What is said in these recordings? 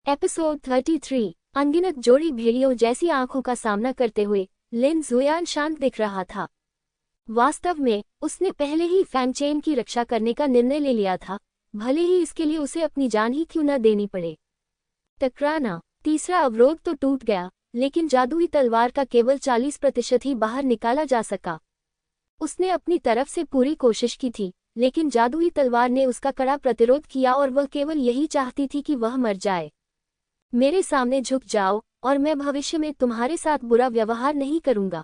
Episode 33। अनगिनत जोड़ी भेड़ियों जैसी आंखों का सामना करते हुए लिन जुयान शांत दिख रहा था। वास्तव में उसने पहले ही फैंग चेन की रक्षा करने का निर्णय ले लिया था, भले ही इसके लिए उसे अपनी जान ही क्यों न देनी पड़े। टकराना। तीसरा अवरोध तो टूट गया, लेकिन जादुई तलवार का केवल 40% ही बाहर निकाला जा सका। उसने अपनी तरफ से पूरी कोशिश की थी, लेकिन जादुई तलवार ने उसका कड़ा प्रतिरोध किया और वह केवल यही चाहती थी कि वह मर जाए। मेरे सामने झुक जाओ और मैं भविष्य में तुम्हारे साथ बुरा व्यवहार नहीं करूंगा।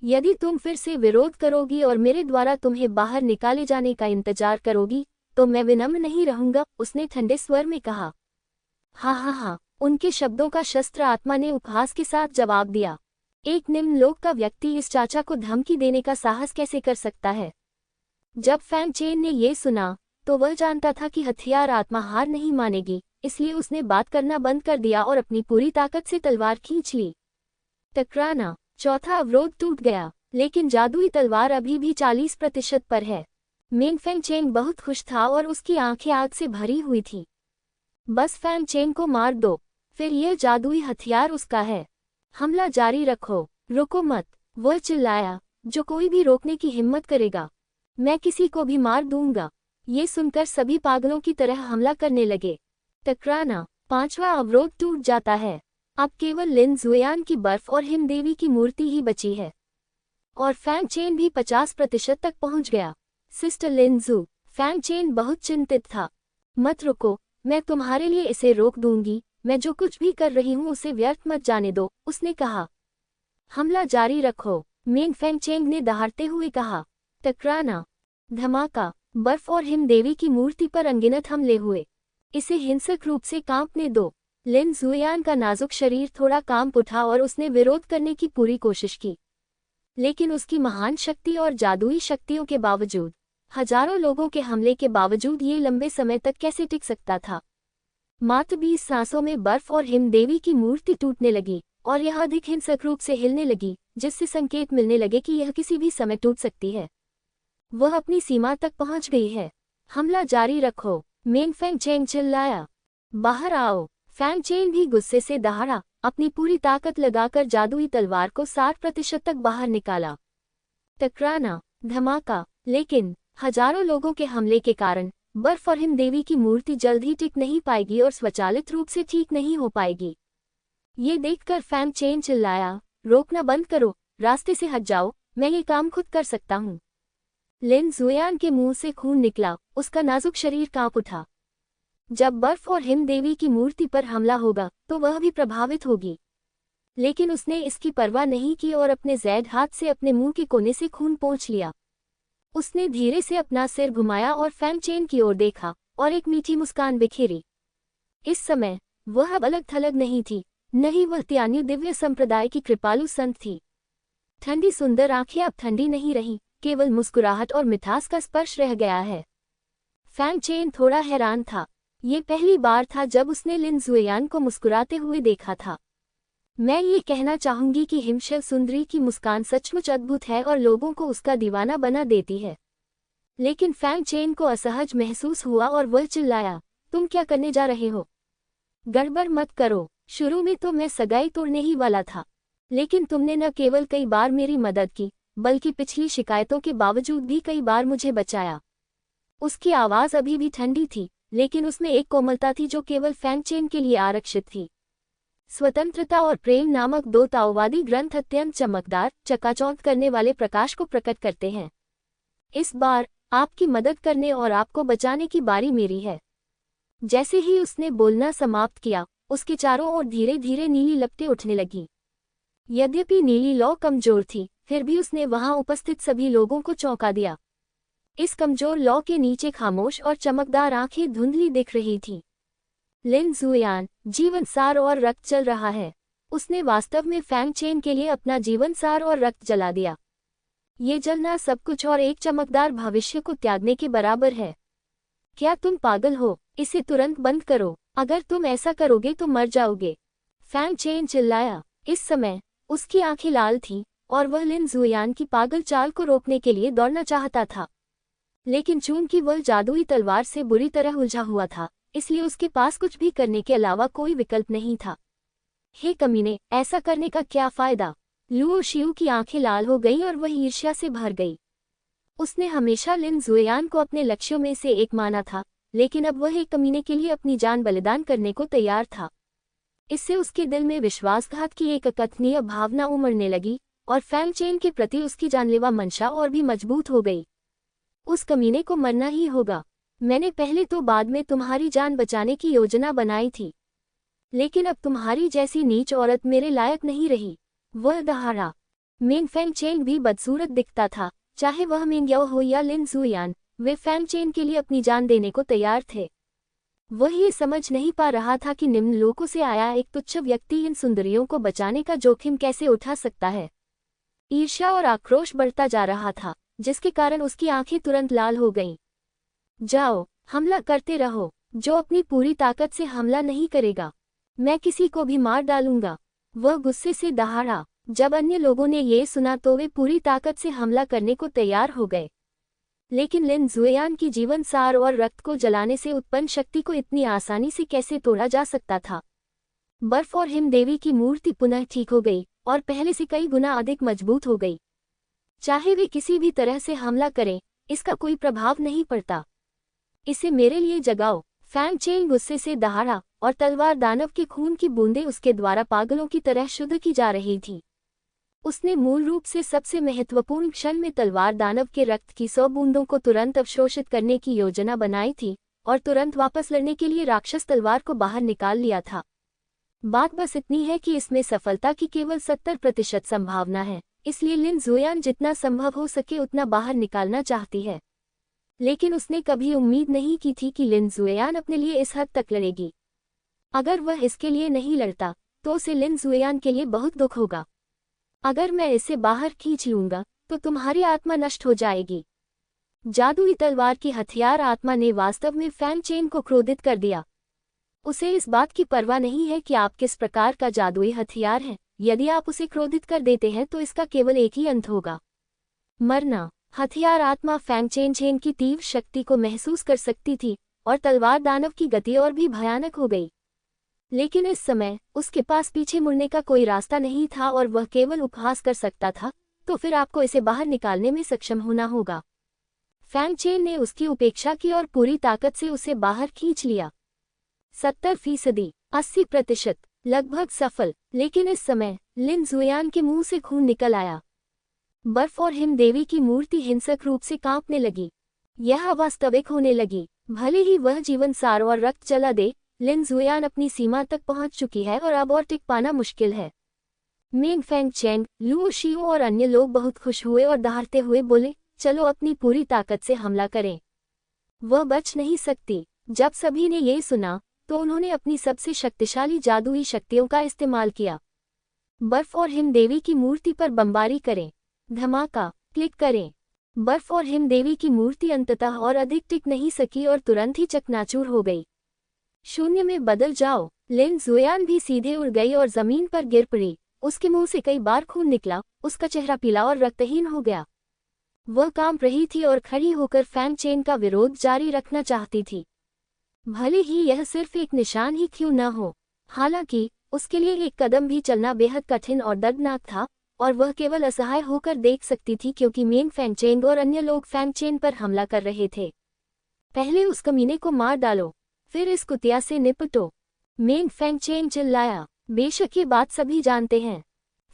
यदि तुम फिर से विरोध करोगी और मेरे द्वारा तुम्हें बाहर निकाले जाने का इंतजार करोगी तो मैं विनम्र नहीं रहूंगा, उसने ठंडे स्वर में कहा। हाँ हाँ हाँ, उनके शब्दों का शस्त्र आत्मा ने उपहास के साथ जवाब दिया। एक निम्न लोक का व्यक्ति इस चाचा को धमकी देने का साहस कैसे कर सकता है? जब फैंग चेन ने ये सुना तो वह जानता था कि हथियार आत्मा हार नहीं मानेगी, इसलिए उसने बात करना बंद कर दिया और अपनी पूरी ताकत से तलवार खींच ली। टकराना। चौथा अवरोध टूट गया, लेकिन जादुई तलवार अभी भी 40% पर है। मेंग फैंग चेन बहुत खुश था और उसकी आंखें आग से भरी हुई थी। बस फैंग चेन को मार दो, फिर यह जादुई हथियार उसका है। हमला जारी रखो, रुको मत, वह चिल्लाया। जो कोई भी रोकने की हिम्मत करेगा, मैं किसी को भी मार दूंगा। ये सुनकर सभी पागलों की तरह हमला करने लगे। टकराना। पांचवा अवरोध टूट जाता है। अब केवल लिन जुयान की बर्फ और हिमदेवी की मूर्ति ही बची है, और फैंग चेन भी 50% तक पहुंच गया। सिस्टर लिन जू, फैंग चेन बहुत चिंतित था। मत रुको, मैं तुम्हारे लिए इसे रोक दूंगी। मैं जो कुछ भी कर रही हूं उसे व्यर्थ मत जाने दो, उसने कहा। हमला जारी रखो, मेंग फैंग चेन ने दहाड़ते हुए कहा। टकराना। धमाका। बर्फ और हिमदेवी की मूर्ति पर अनगिनत हमले हुए। इसे हिंसक रूप से कांपने दो। लिन जुयान का नाजुक शरीर थोड़ा कांप उठा और उसने विरोध करने की पूरी कोशिश की, लेकिन उसकी महान शक्ति और जादुई शक्तियों के बावजूद, हजारों लोगों के हमले के बावजूद ये लंबे समय तक कैसे टिक सकता था? मात्र 20 सांसों में बर्फ और हिमदेवी की मूर्ति टूटने लगी और यह अधिक हिंसक रूप से हिलने लगी, जिससे संकेत मिलने लगे कि यह किसी भी समय टूट सकती है। वह अपनी सीमा तक पहुंच गई है। हमला जारी रखो, मेंग फैंग चेन चिल्लाया। बाहर आओ। फैंग चेन भी गुस्से से दहाड़ा, अपनी पूरी ताकत लगाकर जादुई तलवार को 60% तक बाहर निकाला। टकराना। धमाका। लेकिन हजारों लोगों के हमले के कारण बर्फ और हिमदेवी की मूर्ति जल्द ही टिक नहीं पाएगी और स्वचालित रूप से ठीक नहीं हो पाएगी। ये देखकर फैंग चेन चिल्लाया, रोकना बंद करो, रास्ते से हट जाओ, मैं ये काम खुद कर सकता हूँ। लिन जुयान के मुंह से खून निकला, उसका नाजुक शरीर कांप उठा। जब बर्फ और हिमदेवी की मूर्ति पर हमला होगा तो वह भी प्रभावित होगी, लेकिन उसने इसकी परवाह नहीं की और अपने ज़ैद हाथ से अपने मुंह के कोने से खून पोंछ लिया। उसने धीरे से अपना सिर घुमाया और फैंग चेन की ओर देखा और एक मीठी मुस्कान बिखेरी। इस समय वह अब अलग थलग नहीं थी, न ही वह त्यान्यू दिव्य संप्रदाय की कृपालु संत थी। ठंडी सुंदर आंखें अब ठंडी नहीं रहीं, केवल मुस्कुराहट और मिठास का स्पर्श रह गया है। फैंग चेन थोड़ा हैरान था। ये पहली बार था जब उसने लिन जुयान को मुस्कुराते हुए देखा था। मैं ये कहना चाहूंगी कि हिमशल सुंदरी की मुस्कान सचमुच अद्भुत है और लोगों को उसका दीवाना बना देती है। लेकिन फैंग चेन को असहज महसूस हुआ और वह चिल्लाया, तुम क्या करने जा रहे हो? गड़बड़ मत करो। शुरू में तो मैं सगाई तोड़ने ही वाला था, लेकिन तुमने न केवल कई बार मेरी मदद की, बल्कि पिछली शिकायतों के बावजूद भी कई बार मुझे बचाया। उसकी आवाज़ अभी भी ठंडी थी, लेकिन उसमें एक कोमलता थी जो केवल फैंग चेन के लिए आरक्षित थी। स्वतंत्रता और प्रेम नामक दो ताओवादी ग्रंथ अत्यंत चमकदार, चकाचौंध करने वाले प्रकाश को प्रकट करते हैं। इस बार आपकी मदद करने और आपको बचाने की बारी मेरी है। जैसे ही उसने बोलना समाप्त किया, उसके चारों ओर धीरे धीरे नीली लपटें उठने लगीं। यद्यपि नीली लौ कमजोर थी, फिर भी उसने वहां उपस्थित सभी लोगों को चौंका दिया। इस कमजोर लौ के नीचे खामोश और चमकदार आंखें धुंधली दिख रही थीं। लिन जुयान, जीवन सार और रक्त जल रहा है। उसने वास्तव में फैंग चेन के लिए अपना जीवन सार और रक्त जला दिया। ये जलना सब कुछ और एक चमकदार भविष्य को त्यागने के बराबर है। क्या तुम पागल हो? इसे तुरंत बंद करो, अगर तुम ऐसा करोगे तो मर जाओगे, फैंग चेन चिल्लाया। इस समय उसकी आंखें लाल थीं और वह लिन जुयान की पागल चाल को रोकने के लिए दौड़ना चाहता था, लेकिन चूंकि वह जादुई तलवार से बुरी तरह उलझा हुआ था, इसलिए उसके पास कुछ भी करने के अलावा कोई विकल्प नहीं था। हे कमीने, ऐसा करने का क्या फायदा? लुओ शियू की आंखें लाल हो गईं और वह ईर्ष्या से भर गई। उसने हमेशा लिन जुएयान को अपने लक्ष्यों में से एक माना था, लेकिन अब वह एक कमीने के लिए अपनी जान बलिदान करने को तैयार था। इससे उसके दिल में विश्वासघात की एक अकथनीय भावना उमड़ने लगी और फैंग चेन के प्रति उसकी जानलेवा मंशा और भी मजबूत हो गई। उस कमीने को मरना ही होगा। मैंने पहले तो बाद में तुम्हारी जान बचाने की योजना बनाई थी, लेकिन अब तुम्हारी जैसी नीच औरत मेरे लायक नहीं रही। वह दहाड़ा। मेंग फैंग चेन भी बदसूरत दिखता था, चाहे वह मेंग याओ हो या लिन जुएयान, वे फैंग चेन के लिए अपनी जान देने को तैयार थे। वह ये समझ नहीं पा रहा था कि निम्न लोकों से आया एक तुच्छ व्यक्ति इन सुंदरियों को बचाने का जोखिम कैसे उठा सकता है। ईर्ष्या और आक्रोश बढ़ता जा रहा था, जिसके कारण उसकी आंखें तुरंत लाल हो गईं। जाओ, हमला करते रहो। जो अपनी पूरी ताकत से हमला नहीं करेगा, मैं किसी को भी मार डालूंगा। वह गुस्से से दहाड़ा। जब अन्य लोगों ने ये सुना तो वे पूरी ताकत से हमला करने को तैयार हो गए। लेकिन लिन जुएयान की जीवन सार और रक्त को जलाने से उत्पन्न शक्ति को इतनी आसानी से कैसे तोड़ा जा सकता था? बर्फ और हिम देवी की मूर्ति पुनः ठीक हो गई और पहले से कई गुना अधिक मजबूत हो गई। चाहे वे किसी भी तरह से हमला करें, इसका कोई प्रभाव नहीं पड़ता। इसे मेरे लिए जगाओ। फैंग चेन गुस्से से दहाड़ा और तलवार दानव के खून की बूंदें उसके द्वारा पागलों की तरह शुद्ध की जा रही थी। उसने मूल रूप से सबसे महत्वपूर्ण क्षण में तलवार दानव के रक्त की 100 बूंदों को तुरंत अवशोषित करने की योजना बनाई थी और तुरंत वापस लड़ने के लिए राक्षस तलवार को बाहर निकाल लिया था। बात बस इतनी है कि इसमें सफलता की केवल 70% संभावना है, इसलिए लिन जुएयान जितना संभव हो सके उतना बाहर निकालना चाहती है। लेकिन उसने कभी उम्मीद नहीं की थी कि लिन जुएयान अपने लिए इस हद तक लड़ेगी। अगर वह इसके लिए नहीं लड़ता तो उसे लिन जुएयान के लिए बहुत दुख होगा। अगर मैं इसे बाहर खींच लूंगा तो तुम्हारी आत्मा नष्ट हो जाएगी। जादुई तलवार की हथियार आत्मा ने वास्तव में फैंग चेन को क्रोधित कर दिया। उसे इस बात की परवाह नहीं है कि आप किस प्रकार का जादुई हथियार हैं। यदि आप उसे क्रोधित कर देते हैं तो इसका केवल एक ही अंत होगा, मरना। हथियार आत्मा फैंग चेन की तीव्र शक्ति को महसूस कर सकती थी और तलवार दानव की गति और भी भयानक हो गई। लेकिन इस समय उसके पास पीछे मुड़ने का कोई रास्ता नहीं था और वह केवल उपहास कर सकता था। तो फिर आपको इसे बाहर निकालने में सक्षम होना होगा। फैंग चेन ने उसकी उपेक्षा की और पूरी ताकत से उसे बाहर खींच लिया। 70%, 80%, लगभग सफल। लेकिन इस समय लिन जुएयान के मुंह से खून निकल आया। बर्फ और हिम देवी की मूर्ति हिंसक रूप से कांपने लगी। यह वास्तविक होने लगी। भले ही वह जीवन सार और रक्त जला दे, लिन जुएयान अपनी सीमा तक पहुंच चुकी है और अब और टिक पाना मुश्किल है। मेंग फैंग चेन, लुओ शियू और अन्य लोग बहुत खुश हुए और दहाड़ते हुए बोले, चलो अपनी पूरी ताकत से हमला करें। वह बच नहीं सकती। जब सभी ने ये सुना तो उन्होंने अपनी सबसे शक्तिशाली जादुई शक्तियों का इस्तेमाल किया। बर्फ और हिम देवी की मूर्ति पर बमबारी करें। धमाका, क्लिक करें। बर्फ और हिम देवी की मूर्ति अंततः और अधिक टिक नहीं सकी और तुरंत ही चकनाचूर हो गई। शून्य में बदल जाओ। लिन जुएयान भी सीधे उड़ गई और जमीन पर गिर पड़ी। उसके मुंह से कई बार खून निकला। उसका चेहरा पीला और रक्तहीन हो गया। वह कांप रही थी और खड़ी होकर फैंग चेन का विरोध जारी रखना चाहती थी, भले ही यह सिर्फ एक निशान ही क्यों न हो। हालांकि उसके लिए एक कदम भी चलना बेहद कठिन और दर्दनाक था और वह केवल असहाय होकर देख सकती थी क्योंकि मेंग फैंग चेन और अन्य लोग फैंग चेन पर हमला कर रहे थे। पहले उस कमीने को मार डालो, फिर इस कुतिया से निपटो। मेंग फैंग चेन चिल्लाया। बेशक ये बात सभी जानते हैं।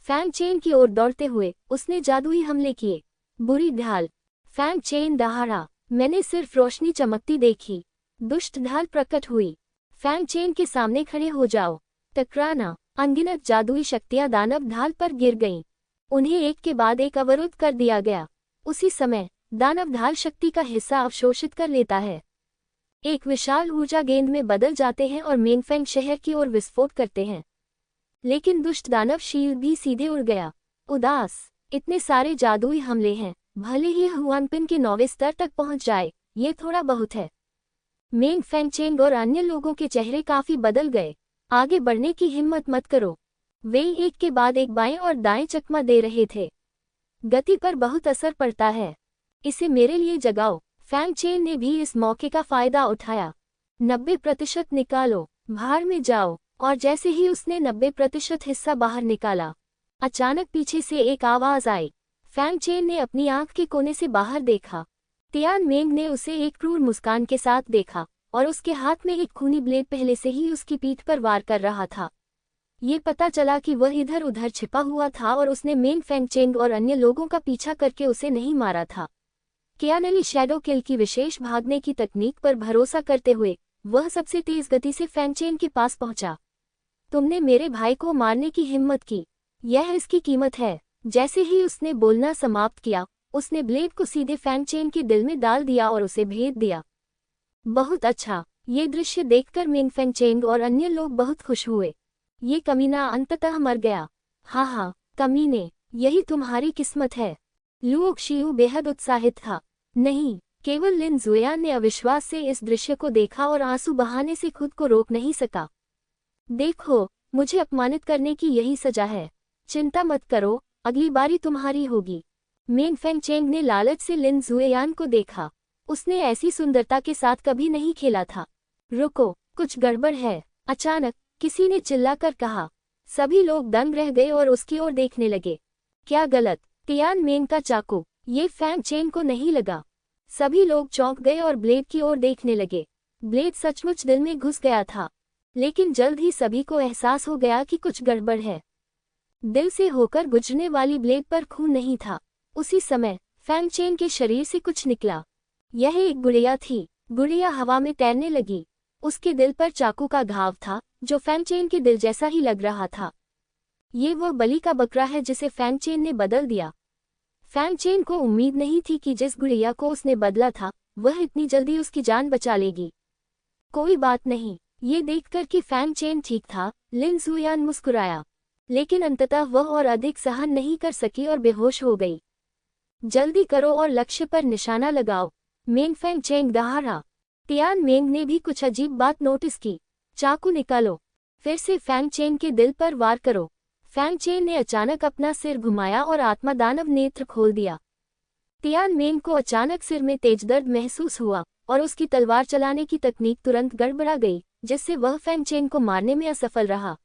फैंग चेन की ओर दौड़ते हुए उसने जादुई हमले किए। बुरी ढाल। फैंग चेन दहाड़ा। मैंने सिर्फ रोशनी चमकती देखी। दुष्ट ढाल प्रकट हुई। फैंग चेन के सामने खड़े हो जाओ। टकराना। अनगिनत जादुई शक्तियां दानव ढाल पर गिर गईं। उन्हें एक के बाद एक अवरुद्ध कर दिया गया। उसी समय दानव ढाल शक्ति का हिस्सा अवशोषित कर लेता है। एक विशाल ऊर्जा गेंद में बदल जाते हैं और मेंगफेंग शहर की ओर विस्फोट करते हैं। लेकिन दुष्ट दानव शील भी सीधे उड़ गया। उदास। इतने सारे जादुई हमले हैं, भले ही हुआनपिन के 9वें स्तर तक पहुंच जाए, ये थोड़ा बहुत है। मेंग फैंग चेंग और अन्य लोगों के चेहरे काफी बदल गए। आगे बढ़ने की हिम्मत मत करो। वे एक के बाद एक बाएं और दाएं चकमा दे रहे थे। गति पर बहुत असर पड़ता है। इसे मेरे लिए जगाओ। फैंग चेन ने भी इस मौके का फायदा उठाया। 90% निकालो, बाहर में जाओ। और जैसे ही उसने 90% हिस्सा बाहर निकाला, अचानक पीछे से एक आवाज आई। फैंग चेन ने अपनी आंख के कोने से बाहर देखा। तियान मेंग ने उसे एक क्रूर मुस्कान के साथ देखा और उसके हाथ में एक खूनी ब्लेड पहले से ही उसकी पीठ पर वार कर रहा था। ये पता चला कि वह इधर उधर छिपा हुआ था और उसने मेंग फेंग चेंग और अन्य लोगों का पीछा करके उसे नहीं मारा था। कियानली शैडो किल की विशेष भागने की तकनीक पर भरोसा करते हुए वह सबसे तेज गति से फेंग चेन के पास पहुंचा। तुमने मेरे भाई को मारने की हिम्मत की, यह इसकी कीमत है। जैसे ही उसने बोलना समाप्त किया, उसने ब्लेड को सीधे फेंग चेन के दिल में डाल दिया और उसे भेद दिया। बहुत अच्छा। ये दृश्य देखकर मेंग फेंग चेंग और अन्य लोग बहुत खुश हुए। ये कमीना अंततः मर गया। हाँ, कमीने, यही तुम्हारी किस्मत है। लुओ xiu बेहद उत्साहित था। नहीं, केवल लिन ज़ुयान ने अविश्वास से इस दृश्य को देखा और आंसू बहाने से खुद को रोक नहीं सका। देखो, मुझे अपमानित करने की यही सजा है। चिंता मत करो, अगली बारी तुम्हारी होगी। मेंग फेंग चेंग ने लालच से लिन ज़ुयान को देखा। उसने ऐसी सुंदरता के साथ कभी नहीं खेला था। रुको, कुछ गड़बड़ है। अचानक किसी ने चिल्लाकर कहा। सभी लोग दंग रह गए और उसकी ओर देखने लगे। क्या गलत? तियान मेंग का चाकू। ये फेंग चेंग को नहीं लगा। सभी लोग चौंक गए और ब्लेड की ओर देखने लगे। ब्लेड सचमुच दिल में घुस गया था, लेकिन जल्द ही सभी को एहसास हो गया कि कुछ गड़बड़ है। दिल से होकर गुजरने वाली ब्लेड पर खून नहीं था। उसी समय फेंग चेंग के शरीर से कुछ निकला। यह एक गुड़िया थी। गुड़िया हवा में तैरने लगी। उसके दिल पर चाकू का घाव था, जो फेंग चेन के दिल जैसा ही लग रहा था। ये वह बलि का बकरा है जिसे फेंग चेन ने बदल दिया। फेंग चेन को उम्मीद नहीं थी कि जिस गुड़िया को उसने बदला था, वह इतनी जल्दी उसकी जान बचा लेगी। कोई बात नहीं। ये देखकर कि फेंग चेन ठीक था, लिन ज़ुयान मुस्कुराया। लेकिन अंततः वह और अधिक सहन नहीं कर सकी और बेहोश हो गई। जल्दी करो और लक्ष्य पर निशाना लगाओ, मेंग फेंग चेंग दहाड़ा। तियान मेंग ने भी कुछ अजीब बात नोटिस की। चाकू निकालो, फिर से फेंग चेन के दिल पर वार करो। फेंग चेन ने अचानक अपना सिर घुमाया और आत्मा दानव नेत्र खोल दिया। तियान मेंग को अचानक सिर में तेज दर्द महसूस हुआ और उसकी तलवार चलाने की तकनीक तुरंत गड़बड़ा गई, जिससे वह फेंग चेन को मारने में असफल रहा।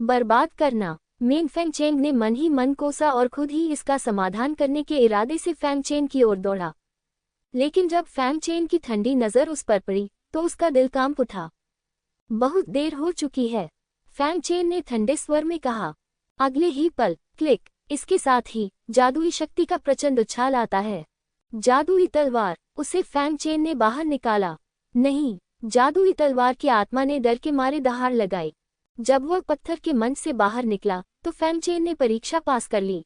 बर्बाद करना। मेंग फेंग चेंग ने मन ही मन कोसा और खुद ही इसका समाधान करने के इरादे से फेंग चेन की ओर दौड़ा। लेकिन जब फेंग चेन की ठंडी नजर उस पर पड़ी तो उसका दिल कांप उठा। बहुत देर हो चुकी है, फेंग चेन ने ठंडे स्वर में कहा। अगले ही पल, क्लिक, इसके साथ ही जादुई शक्ति का प्रचंड उछाल आता है। जादुई तलवार। उसे फेंग चेन ने बाहर निकाला। नहीं, जादुई तलवार की आत्मा ने डर के मारे दहाड़ लगाई। जब वह पत्थर के मंच से बाहर निकला तो फेंग चेन ने परीक्षा पास कर ली।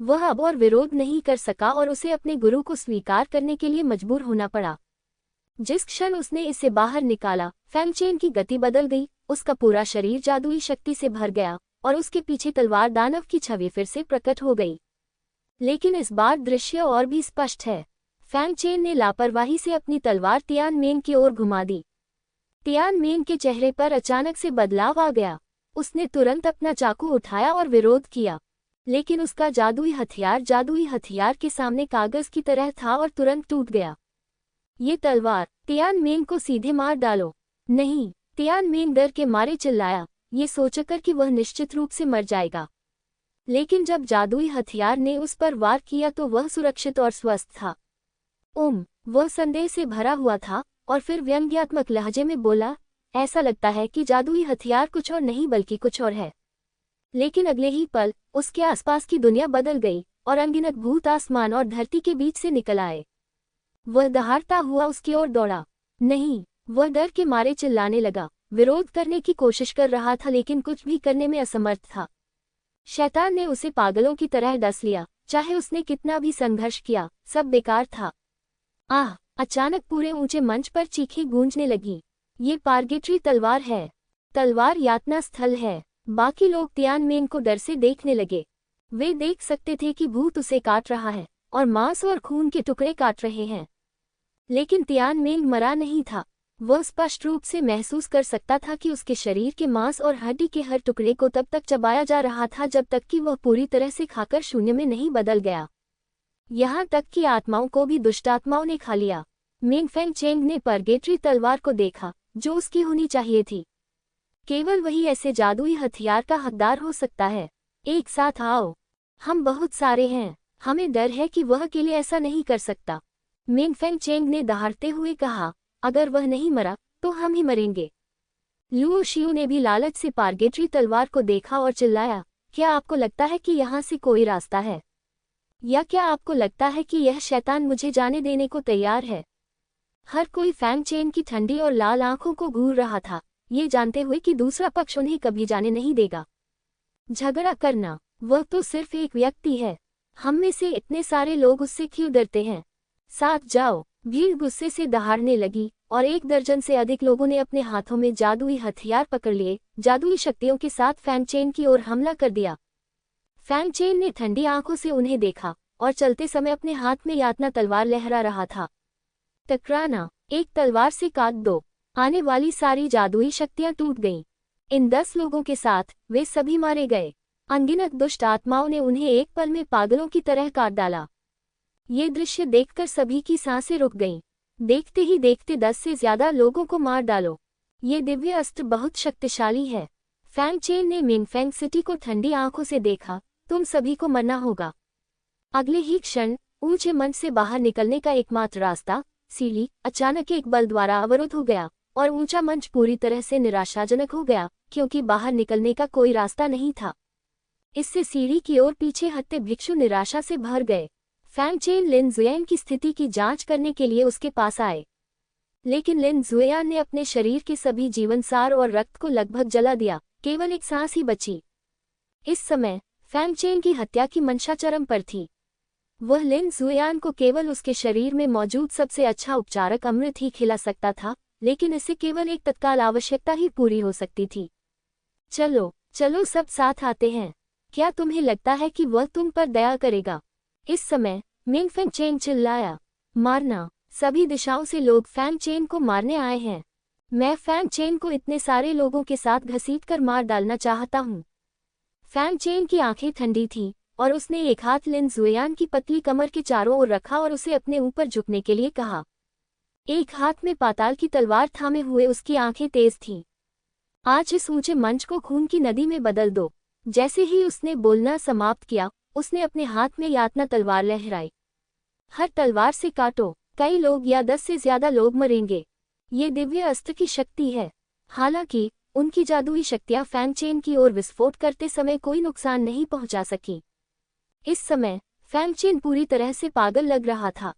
वह अब और विरोध नहीं कर सका और उसे अपने गुरु को स्वीकार करने के लिए मजबूर होना पड़ा। जिस क्षण उसने इसे बाहर निकाला, फेंग चेन की गति बदल गई। उसका पूरा शरीर जादुई शक्ति से भर गया और उसके पीछे तलवार दानव की छवि फिर से प्रकट हो गई। लेकिन इस बार दृश्य और भी स्पष्ट है। फेंग चेन ने लापरवाही से अपनी तलवार तियान मेंग की ओर घुमा दी। तियान मेंग के चेहरे पर अचानक से बदलाव आ गया। उसने तुरंत अपना चाकू उठाया और विरोध किया, लेकिन उसका जादुई हथियार के सामने कागज की तरह था और तुरंत टूट गया। ये तलवार, तियान मेंग को सीधे मार डालो। नहीं, तियान मेंग डर के मारे चिल्लाया, ये सोचकर कि वह निश्चित रूप से मर जाएगा। लेकिन जब जादुई हथियार ने उस पर वार किया तो वह सुरक्षित और स्वस्थ था। वह संदेह से भरा हुआ था और फिर व्यंग्यात्मक लहजे में बोला, ऐसा लगता है कि जादुई हथियार कुछ और नहीं बल्कि कुछ और है। लेकिन अगले ही पल उसके आसपास की दुनिया बदल गई और अनगिनत भूत आसमान और धरती के बीच से निकल आए। वह दहाड़ता हुआ उसकी ओर दौड़ा। नहीं, वह डर के मारे चिल्लाने लगा, विरोध करने की कोशिश कर रहा था लेकिन कुछ भी करने में असमर्थ था। शैतान ने उसे पागलों की तरह डस लिया। चाहे उसने कितना भी संघर्ष किया, सब बेकार था। अचानक पूरे ऊंचे मंच पर चीखें गूंजने लगी। ये पारगेट्री तलवार है। तलवार यातना स्थल है। बाकी लोग तियान मेंग को डर से देखने लगे। वे देख सकते थे कि भूत उसे काट रहा है और मांस और खून के टुकड़े काट रहे हैं। लेकिन तियान मेंग मरा नहीं था। वह स्पष्ट रूप से महसूस कर सकता था कि उसके शरीर के मांस और हड्डी के हर टुकड़े को तब तक चबाया जा रहा था जब तक कि वह पूरी तरह से खाकर शून्य में नहीं बदल गया। यहाँ तक कि आत्माओं को भी दुष्टात्माओं ने खा लिया। मिंग फेंग चेंग ने परगेटरी तलवार को देखा जो उसकी होनी चाहिए थी। केवल वही ऐसे जादुई हथियार का हकदार हो सकता है। एक साथ आओ, हम बहुत सारे हैं, हमें डर है कि वह अकेले ऐसा नहीं कर सकता। मिंग फेंग चेंग ने दहाड़ते हुए कहा, अगर वह नहीं मरा तो हम ही मरेंगे। लुओ शियू ने भी लालच से पारगेटरी तलवार को देखा और चिल्लाया, क्या आपको लगता है कि यहाँ से कोई रास्ता है? या क्या आपको लगता है कि यह शैतान मुझे जाने देने को तैयार है? हर कोई फैंग चेन की ठंडी और लाल आंखों को घूर रहा था, ये जानते हुए कि दूसरा पक्ष उन्हें कभी जाने नहीं देगा। झगड़ा करना, वह तो सिर्फ एक व्यक्ति है, हम में से इतने सारे लोग उससे क्यों डरते हैं? साथ जाओ। भीड़ गुस्से से दहाड़ने लगी और 1 दर्जन से अधिक लोगों ने अपने हाथों में जादुई हथियार पकड़ लिए, जादुई शक्तियों के साथ फैंग चेन की ओर हमला कर दिया। फैंग चेन ने ठंडी आंखों से उन्हें देखा और चलते समय अपने हाथ में यातना तलवार लहरा रहा था। टकराना, एक तलवार से काट दो। आने वाली सारी जादुई शक्तियां टूट गईं। इन 10 लोगों के साथ वे सभी मारे गए। अनगिनत दुष्ट आत्माओं ने उन्हें एक पल में पागलों की तरह काट डाला। ये दृश्य देखकर सभी की सांसें रुक गईं। देखते ही देखते 10 से ज्यादा लोगों को मार डालो। ये दिव्य अस्त्र बहुत शक्तिशाली है। फैंग चेन ने मिंग फेंग सिटी को ठंडी आंखों से देखा, तुम सभी को मरना होगा। अगले ही क्षण ऊंचे मंच से बाहर निकलने का एकमात्र रास्ता, सीढ़ी, अचानक एक बल द्वारा अवरुद्ध हो गया और ऊंचा मंच पूरी तरह से निराशाजनक हो गया क्योंकि बाहर निकलने का कोई रास्ता नहीं था। इससे सीढ़ी की ओर पीछे हटते भिक्षु निराशा से भर गए। फैंग चेन लिन जुएन की स्थिति की जांच करने के लिए उसके पास आए, लेकिन लिन जुएन ने अपने शरीर के सभी जीवनसार और रक्त को लगभग जला दिया, केवल एक सांस ही बची। इस समय फैंग चेन की हत्या की मंशा चरम पर थी। वह लिन जुएन को केवल उसके शरीर में मौजूद सबसे अच्छा उपचारक अमृत ही खिला सकता था, लेकिन इससे केवल एक तत्काल आवश्यकता ही पूरी हो सकती थी। चलो चलो, सब साथ आते हैं। क्या तुम्हें लगता है कि वह तुम पर दया करेगा? इस समय मिंग फेंग चेन चिल्लाया, मारना। सभी दिशाओं से लोग फैंग चेन को मारने आए हैं। मैं फैंग चेन को इतने सारे लोगों के साथ घसीटकर मार डालना चाहता हूँ। फैंग चेन की आंखें ठंडी थीं और उसने एक हाथ लिन जुएन की पतली कमर के चारों ओर रखा और उसे अपने ऊपर झुकने के लिए कहा। एक हाथ में पाताल की तलवार थामे हुए उसकी आंखें तेज थीं। आज इस ऊंचे मंच को खून की नदी में बदल दो। जैसे ही उसने बोलना समाप्त किया, उसने अपने हाथ में यातना तलवार लहराई। हर तलवार से काटो, कई लोग या 10 से ज्यादा लोग मरेंगे। ये दिव्य अस्त्र की शक्ति है। हालांकि उनकी जादुई शक्तियां फैंग चेन की ओर विस्फोट करते समय कोई नुकसान नहीं पहुंचा सकी। इस समय फैंग चेन पूरी तरह से पागल लग रहा था।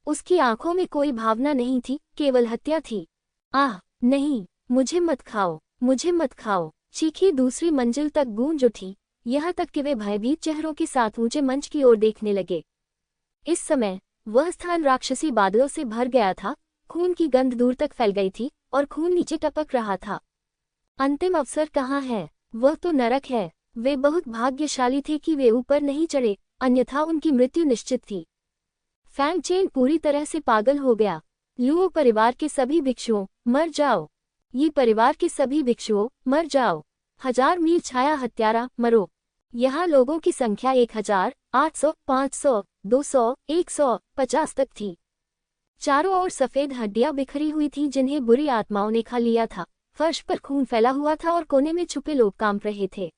उसकी आंखों में कोई भावना नहीं थी, केवल हत्या थी। आह नहीं, मुझे मत खाओ, मुझे मत खाओ। चीखी दूसरी मंजिल तक गूंज उठी, यहाँ तक कि वे भयभीत चेहरों के साथ ऊंचे मंच की ओर देखने लगे। इस समय वह स्थान राक्षसी बादलों से भर गया था, खून की गंध दूर तक फैल गई थी और खून नीचे टपक रहा था। अंतिम अवसर कहाँ है? वह तो नरक है। वे बहुत भाग्यशाली थे कि वे ऊपर नहीं चढ़े, अन्यथा उनकी मृत्यु निश्चित थी। फैंग चेन पूरी तरह से पागल हो गया। लुओ परिवार के सभी भिक्षुओं, मर जाओ। ये परिवार के सभी भिक्षुओं, मर जाओ। 1000 मील छाया हत्यारा, मरो। यहाँ लोगों की संख्या 1000, 800, 500, 200, 150 तक थी। चारों ओर सफेद हड्डियां बिखरी हुई थी जिन्हें बुरी आत्माओं ने खा लिया था। फर्श पर खून फैला हुआ था और कोने में छुपे लोग कांप रहे थे।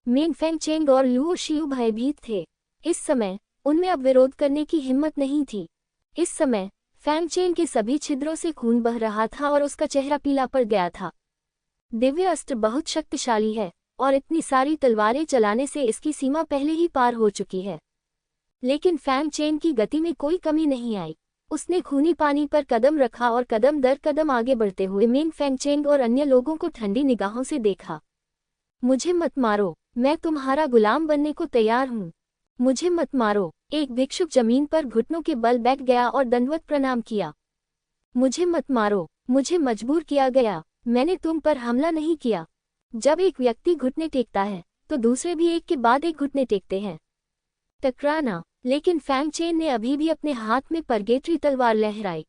मिंग फेंग चेंग और लुओ शियू भयभीत थे। इस समय उनमें अब विरोध करने की हिम्मत नहीं थी। इस समय फैंग चेन के सभी छिद्रों से खून बह रहा था और उसका चेहरा पीला पड़ गया था। दिव्य अस्त्र बहुत शक्तिशाली है और इतनी सारी तलवारें चलाने से इसकी सीमा पहले ही पार हो चुकी है। लेकिन फैंग चेन की गति में कोई कमी नहीं आई। उसने खूनी पानी पर कदम रखा और कदम दर कदम आगे बढ़ते हुए मिंग फेंग चेंग और अन्य लोगों को ठंडी निगाहों से देखा। मुझे मत मारो, मैं तुम्हारा गुलाम बनने को तैयार हूँ। मुझे मत मारो। एक भिक्षुक जमीन पर घुटनों के बल बैठ गया और दंडवत प्रणाम किया। मुझे मत मारो, मुझे मजबूर किया गया, मैंने तुम पर हमला नहीं किया। जब एक व्यक्ति घुटने टेकता है तो दूसरे भी एक के बाद एक घुटने टेकते हैं। टकराना, लेकिन फैंग चेन ने अभी भी अपने हाथ में परगेटरी तलवार लहराई।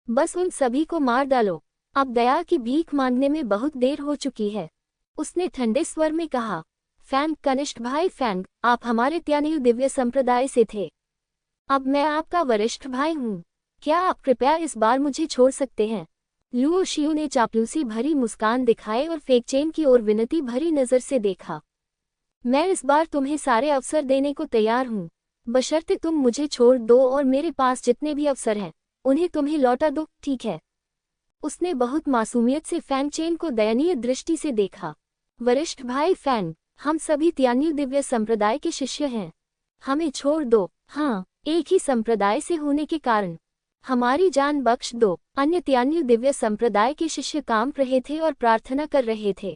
बस उन सभी को मार डालो, अब दया की भीख मांगने में बहुत देर हो चुकी है। उसने ठंडे स्वर में कहा। फैंग, कनिष्ठ भाई फैंग, आप हमारे त्यानियु दिव्य संप्रदाय से थे। अब मैं आपका वरिष्ठ भाई हूँ। क्या आप कृपया इस बार मुझे छोड़ सकते हैं? लुओ शियू ने चापलूसी भरी मुस्कान दिखाए और फेंगचेन की ओर विनती भरी नजर से देखा। मैं इस बार तुम्हें सारे अवसर देने को तैयार हूँ, बशर्ते तुम मुझे छोड़ दो और मेरे पास जितने भी अवसर हैं उन्हें तुम्हें लौटा दो, ठीक है? उसने बहुत मासूमियत से फेंगचेन को दयनीय दृष्टि से देखा। वरिष्ठ भाई फेंग, हम सभी तियान्यू दिव्य संप्रदाय के शिष्य हैं। हमें छोड़ दो। हाँ, एक ही संप्रदाय से होने के कारण हमारी जान बख्श दो। अन्य तियान्यू दिव्य संप्रदाय के शिष्य कांप रहे थे और प्रार्थना कर रहे थे।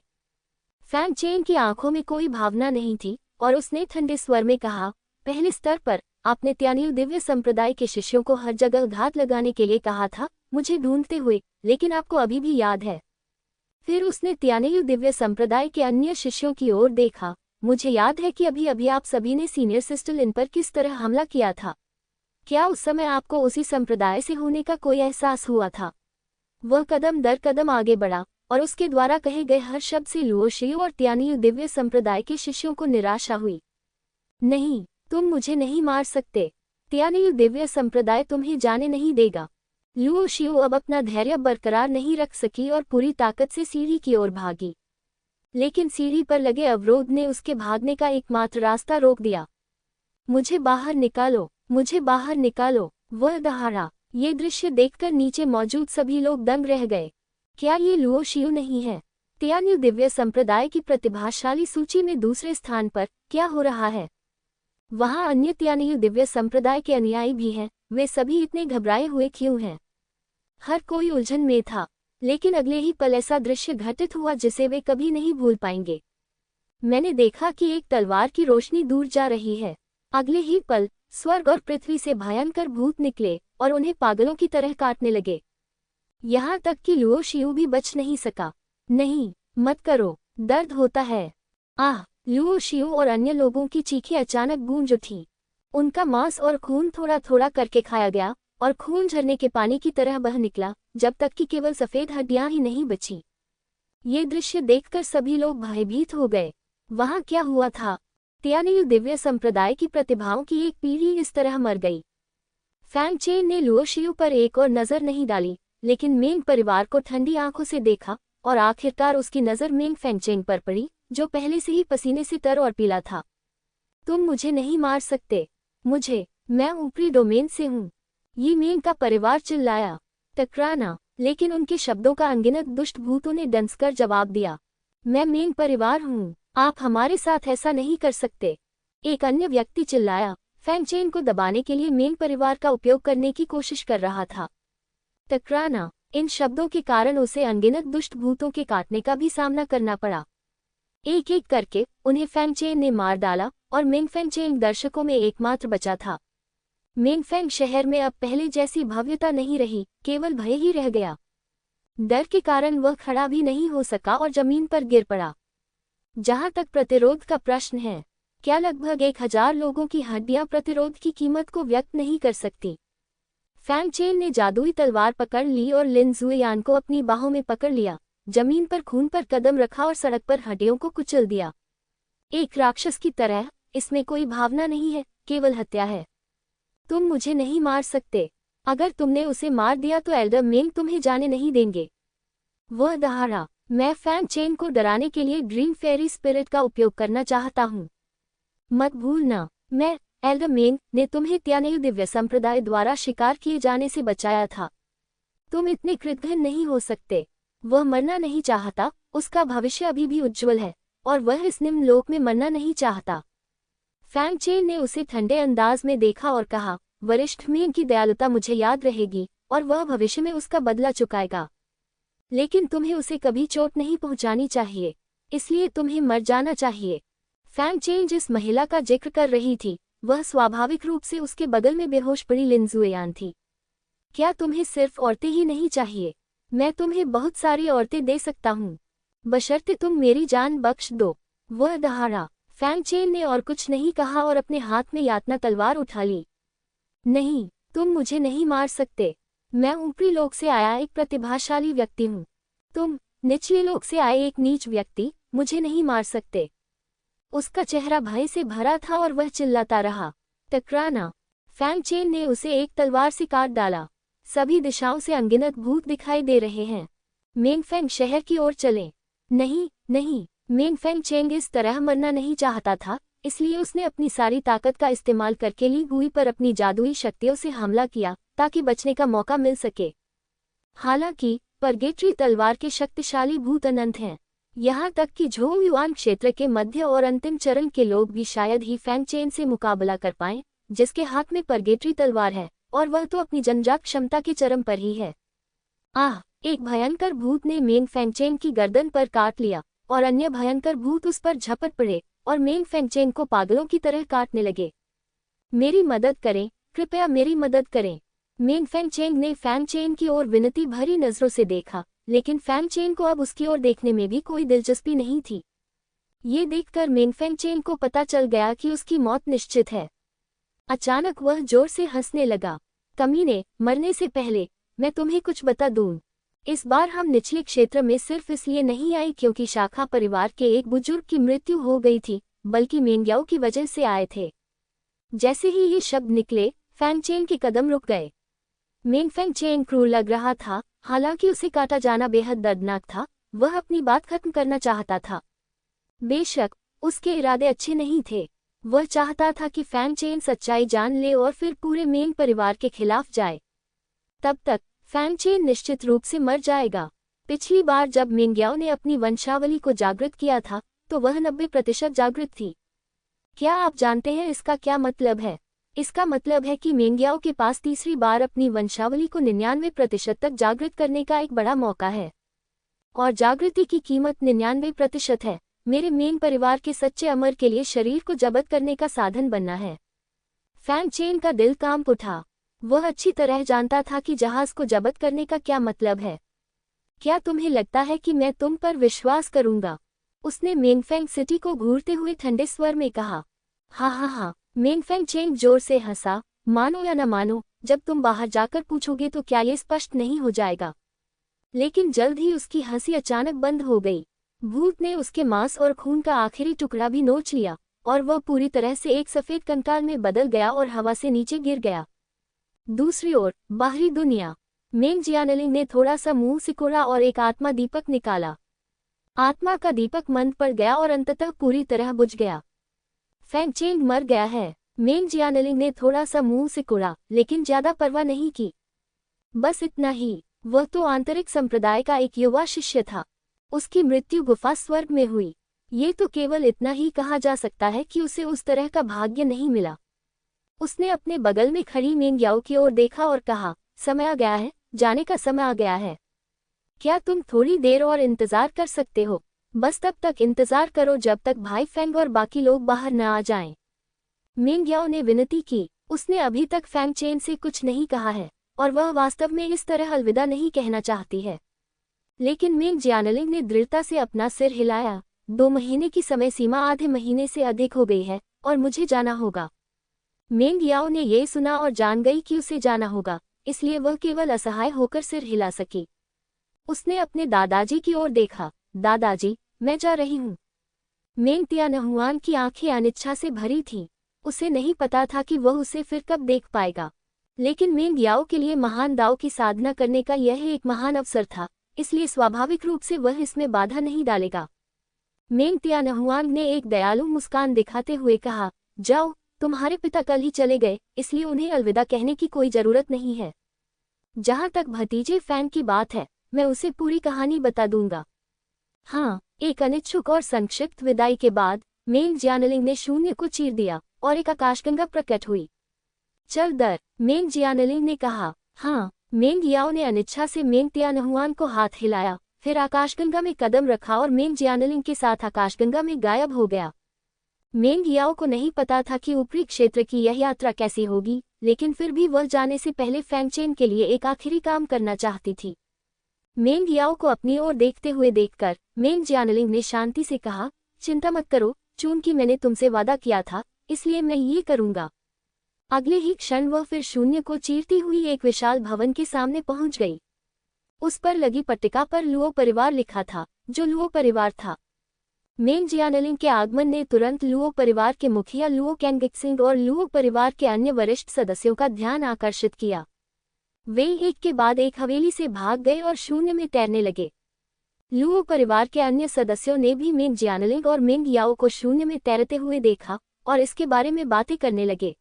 फेंगचेन की आंखों में कोई भावना नहीं थी और उसने ठंडे स्वर में कहा, पहले स्तर पर आपने तियान्यू दिव्य संप्रदाय के शिष्यों को हर जगह घात लगाने के लिए कहा था, मुझे ढूंढते हुए, लेकिन आपको अभी भी याद है। फिर उसने तियान्यू दिव्य संप्रदाय के अन्य शिष्यों की ओर देखा। मुझे याद है कि अभी अभी आप सभी ने सीनियर सिस्टर लिन पर किस तरह हमला किया था। क्या उस समय आपको उसी संप्रदाय से होने का कोई एहसास हुआ था? वह कदम दर कदम आगे बढ़ा और उसके द्वारा कहे गए हर शब्द से लुओ शियू और तियान्यू दिव्य संप्रदाय के शिष्यों को निराशा हुई। नहीं, तुम मुझे नहीं मार सकते। तियान्यू दिव्य संप्रदाय तुम्हें जाने नहीं देगा। लुओ शियू अब अपना धैर्य बरकरार नहीं रख सकी और पूरी ताकत से सीढ़ी की ओर भागी, लेकिन सीढ़ी पर लगे अवरोध ने उसके भागने का एकमात्र रास्ता रोक दिया। मुझे बाहर निकालो, मुझे बाहर निकालो, वह दहाड़ा। ये दृश्य देखकर नीचे मौजूद सभी लोग दंग रह गए। क्या ये लुओ शियू नहीं है? तियान्यू दिव्य संप्रदाय की प्रतिभाशाली सूची में दूसरे स्थान पर क्या हो रहा है? वहाँ अन्य तियान्यू दिव्य संप्रदाय के अनुयायी भी हैं, वे सभी इतने घबराए हुए क्यों हैं? हर कोई उलझन में था, लेकिन अगले ही पल ऐसा दृश्य घटित हुआ जिसे वे कभी नहीं भूल पाएंगे। मैंने देखा कि एक तलवार की रोशनी दूर जा रही है। अगले ही पल स्वर्ग और पृथ्वी से भयंकर भूत निकले और उन्हें पागलों की तरह काटने लगे। यहाँ तक कि लुओ शियू भी बच नहीं सका। नहीं, मत करो, दर्द होता है। आह! लुओ शियू और अन्य लोगों की चीखें अचानक गूंज उठी। उनका मांस और खून थोड़ा थोड़ा करके खाया गया और खून झरने के पानी की तरह बह निकला, जब तक कि केवल सफेद हड्डियां ही नहीं बची। ये दृश्य देखकर सभी लोग भयभीत हो गए। वहां क्या हुआ था? तियान्यू दिव्य संप्रदाय की प्रतिभाओं की एक पीढ़ी इस तरह मर गई। फेंगचेन ने लुओ शियू पर एक और नजर नहीं डाली, लेकिन मेंग परिवार को ठंडी आंखों से देखा और आखिरकार उसकी नजर मेंग फेंगचेन पर पड़ी, जो पहले से ही पसीने से तर और पीला था। तुम मुझे नहीं मार सकते। मैं ऊपरी डोमेन से हूँ। ये मेंग का परिवार चिल्लाया। टकराना, लेकिन उनके शब्दों का अनगिनत दुष्ट भूतों ने डंसकर जवाब दिया। मैं मेंग परिवार हूँ, आप हमारे साथ ऐसा नहीं कर सकते। एक अन्य व्यक्ति चिल्लाया, फेंगचेन को दबाने के लिए मेंग परिवार का उपयोग करने की कोशिश कर रहा था। टकराना, इन शब्दों के कारण उसे अनगिनत दुष्ट भूतों के काटने का भी सामना करना पड़ा। एक एक करके उन्हें फेंगचेन ने मार डाला और मेंग फेंगचेन दर्शकों में एकमात्र बचा था। मेंगफेंग शहर में अब पहले जैसी भव्यता नहीं रही, केवल भय ही रह गया। डर के कारण वह खड़ा भी नहीं हो सका और जमीन पर गिर पड़ा। जहां तक प्रतिरोध का प्रश्न है, क्या लगभग 1000 लोगों की हड्डियां प्रतिरोध की कीमत को व्यक्त नहीं कर सकती? फेंगचेन ने जादुई तलवार पकड़ ली और लिन जुएयान को अपनी बाहों में पकड़ लिया, जमीन पर खून पर कदम रखा और सड़क पर हड्डियों को कुचल दिया। एक राक्षस की तरह, इसमें कोई भावना नहीं है, केवल हत्या है। तुम मुझे नहीं मार सकते। अगर तुमने उसे मार दिया तो एल्डर मेंग तुम्हें जाने नहीं देंगे। वह दहाड़ा। मैं फेंगचेन को डराने के लिए ड्रीम फेरी स्पिरिट का उपयोग करना चाहता हूँ। मत भूलना, एल्डर मेंग ने तुम्हें तियान्यू दिव्य संप्रदाय द्वारा शिकार किए जाने से बचाया था। तुम इतने कृतघ्न नहीं हो सकते। वह मरना नहीं चाहता, उसका भविष्य अभी भी उज्ज्वल है, और वह इस निम्न लोक में मरना नहीं चाहता। फेंगचेन ने उसे ठंडे अंदाज में देखा और कहा, वरिष्ठ मेंग की दयालुता मुझे याद रहेगी और वह भविष्य में उसका बदला चुकाएगा। लेकिन तुम्हें उसे कभी चोट नहीं पहुंचानी चाहिए, इसलिए तुम्हें मर जाना चाहिए। फेंगचेन जिस महिला का जिक्र कर रही थी, वह स्वाभाविक रूप से उसके बगल में बेहोश पड़ी लिन जुएयान थी। क्या तुम्हें सिर्फ औरतें ही नहीं चाहिए? मैं तुम्हें बहुत सारी औरतें दे सकता हूँ, बशर्ते तुम मेरी जान बख्श दो। वह दहाड़ा। फेंगचेन ने और कुछ नहीं कहा और अपने हाथ में यातना तलवार उठा ली। नहीं, तुम मुझे नहीं मार सकते। मैं ऊपरी लोक से आया एक प्रतिभाशाली व्यक्ति हूँ। तुम, निचले लोक से आए एक नीच व्यक्ति, मुझे नहीं मार सकते। उसका चेहरा भय से भरा था और वह चिल्लाता रहा। टकराना। फेंगचेन ने उसे एक तलवार से काट डाला। सभी दिशाओं से अनगिनत भूत दिखाई दे रहे हैं। मेंगफेंग शहर की ओर चले। नहीं नहीं, मेंगफेंग चेंग इस तरह मरना नहीं चाहता था, इसलिए उसने अपनी सारी ताकत का इस्तेमाल करके ली गुई पर अपनी जादुई शक्तियों से हमला किया ताकि बचने का मौका मिल सके। हालांकि परगेटरी तलवार के शक्तिशाली भूत अनंत हैं। यहाँ तक कि झोंग युआन क्षेत्र के मध्य और अंतिम चरण के लोग भी शायद ही फैंग चेन से मुकाबला कर पाएं, जिसके हाथ में परगेटरी तलवार है, और वह तो अपनी जन्मजात क्षमता के चरम पर ही है। आह! एक भयंकर भूत ने मेंग फेंगचेन की गर्दन पर काट लिया और अन्य भयंकर भूत उस पर झपट पड़े और मेंग फेंगचेन को पागलों की तरह काटने लगे। मेरी मदद करें, कृपया मेरी मदद करें। मेंग फेंगचेन ने फेंगचेन की ओर विनती भरी नजरों से देखा, लेकिन फेंगचेन को अब उसकी ओर देखने में भी कोई दिलचस्पी नहीं थी। ये देखकर मेंग फेंगचेन को पता चल गया कि उसकी मौत निश्चित है। अचानक वह जोर से हंसने लगा। कमीने, मरने से पहले मैं तुम्हें कुछ बता दूं। इस बार हम निचले क्षेत्र में सिर्फ इसलिए नहीं आए क्योंकि शाखा परिवार के एक बुजुर्ग की मृत्यु हो गई थी, बल्कि मेंग्याओ की वजह से आए थे। जैसे ही ये शब्द निकले, फेंगचेन के कदम रुक गए। मेंग फेंगचेन क्रूर लग रहा था, हालांकि उसे काटा जाना बेहद दर्दनाक था। वह अपनी बात खत्म करना चाहता था। बेशक उसके इरादे अच्छे नहीं थे। वह चाहता था कि फेंगचेन सच्चाई जान ले और फिर पूरे मेंग परिवार के खिलाफ जाए। तब तक फेंगचेन निश्चित रूप से मर जाएगा। पिछली बार जब मेंग्याओ ने अपनी वंशावली को जागृत किया था, तो वह 90% जागृत थी। क्या आप जानते हैं इसका क्या मतलब है? इसका मतलब है कि मेंग्याओ के पास तीसरी बार अपनी वंशावली को 99% तक जागृत करने का एक बड़ा मौका है। और जागृति की कीमत 99% है। मेरे मेंग परिवार के सच्चे अमर के लिए शरीर को जब्त करने का साधन बनना है। फेंगचेन का दिल कांप उठा। वह अच्छी तरह जानता था कि जहाज को जब्त करने का क्या मतलब है। क्या तुम्हें लगता है कि मैं तुम पर विश्वास करूंगा? उसने मेंगफेंग सिटी को घूरते हुए ठंडे स्वर में कहा। हाँ, मेंग फेंगचेन जोर से हंसा। मानो या न मानो, जब तुम बाहर जाकर पूछोगे तो क्या ये स्पष्ट नहीं हो जाएगा? लेकिन जल्द ही उसकी हंसी अचानक बंद हो गई। भूत ने उसके मांस और खून का आखिरी टुकड़ा भी नोच लिया और वह पूरी तरह से एक सफेद कंकाल में बदल गया और हवा से नीचे गिर गया। दूसरी ओर बाहरी दुनिया। मेंग जियानलिंग ने थोड़ा सा मुंह सिकोड़ा और एक आत्मा दीपक निकाला। आत्मा का दीपक मंद पड़ गया और अंततः पूरी तरह बुझ गया। फेंगचेन मर गया है। मेंग जियानलिंग ने थोड़ा सा मुंह सिकोड़ा, लेकिन ज्यादा परवाह नहीं की। बस इतना ही। वह तो आंतरिक संप्रदाय का एक युवा शिष्य था। उसकी मृत्यु गुफा स्वर्ग में हुई। ये तो केवल इतना ही कहा जा सकता है कि उसे उस तरह का भाग्य नहीं मिला। उसने अपने बगल में खड़ी मेंग्याओ की ओर देखा और कहा, समय आ गया है, जाने का समय आ गया है। क्या तुम थोड़ी देर और इंतजार कर सकते हो? बस तब तक इंतजार करो जब तक भाई फेंग और बाकी लोग बाहर न आ जाएं। मेंग्याओ ने विनती की। उसने अभी तक फेंगचेन से कुछ नहीं कहा है और वह वास्तव में इस तरह अलविदा नहीं कहना चाहती है। लेकिन मेंग जियानलिंग ने दृढ़ता से अपना सिर हिलाया। 2 महीने की समय सीमा आधे महीने से अधिक हो गई है और मुझे जाना होगा। मेंग्याओ ने ये सुना और जान गई कि उसे जाना होगा, इसलिए वह केवल असहाय होकर सिर हिला सकी। उसने अपने दादाजी की ओर देखा। दादाजी, मैं जा रही हूँ। मेंग तियानहुआन की आंखें अनिच्छा से भरी थीं। उसे नहीं पता था कि वह उसे फिर कब देख पाएगा, लेकिन मेंग्याओ के लिए महान दाव की साधना करने का यह एक महान अवसर था, इसलिए स्वाभाविक रूप से वह इसमें बाधा नहीं डालेगा। मेंग तियानहुआन ने एक दयालु मुस्कान दिखाते हुए कहा, जाओ, तुम्हारे पिता कल ही चले गए, इसलिए उन्हें अलविदा कहने की कोई जरूरत नहीं है। जहां तक भतीजे फैंग की बात है, मैं उसे पूरी कहानी बता दूंगा। हाँ, एक अनिच्छुक और संक्षिप्त विदाई के बाद मेंग जियानलिंग ने शून्य को चीर दिया और एक आकाशगंगा प्रकट हुई। चल दर, मेंग जियानलिंग ने कहा। हाँ, मेंग याओ ने अनिच्छा से मेंग तियानहुआन को हाथ हिलाया, फिर आकाशगंगा में कदम रखा और मेंग जियानलिंग के साथ आकाशगंगा में गायब हो गया। मेंग याओ को नहीं पता था कि ऊपरी क्षेत्र की यह यात्रा कैसी होगी, लेकिन फिर भी वह जाने से पहले फेंगचेन के लिए एक आखिरी काम करना चाहती थी। मेंग याओ को अपनी ओर देखते हुए देखकर मेंग जियानलिंग ने शांति से कहा, चिंता मत करो, चूंकि मैंने तुमसे वादा किया था, इसलिए मैं ये करूंगा। अगले ही क्षण वह फिर शून्य को चीरती हुई एक विशाल भवन के सामने पहुंच गई। उस पर लगी पट्टिका पर लुओ परिवार लिखा था, जो लुओ परिवार था। मेंग जियानलिंग के आगमन ने तुरंत लुओ परिवार के मुखिया लुओ कैंगिक्सिंग और लुओ परिवार के अन्य वरिष्ठ सदस्यों का ध्यान आकर्षित किया। वे एक के बाद एक हवेली से भाग गए और शून्य में तैरने लगे। लुओ परिवार के अन्य सदस्यों ने भी मेंग जियानलिंग और मेंग याओ को शून्य में तैरते हुए देखा और इसके बारे में बातें करने लगे।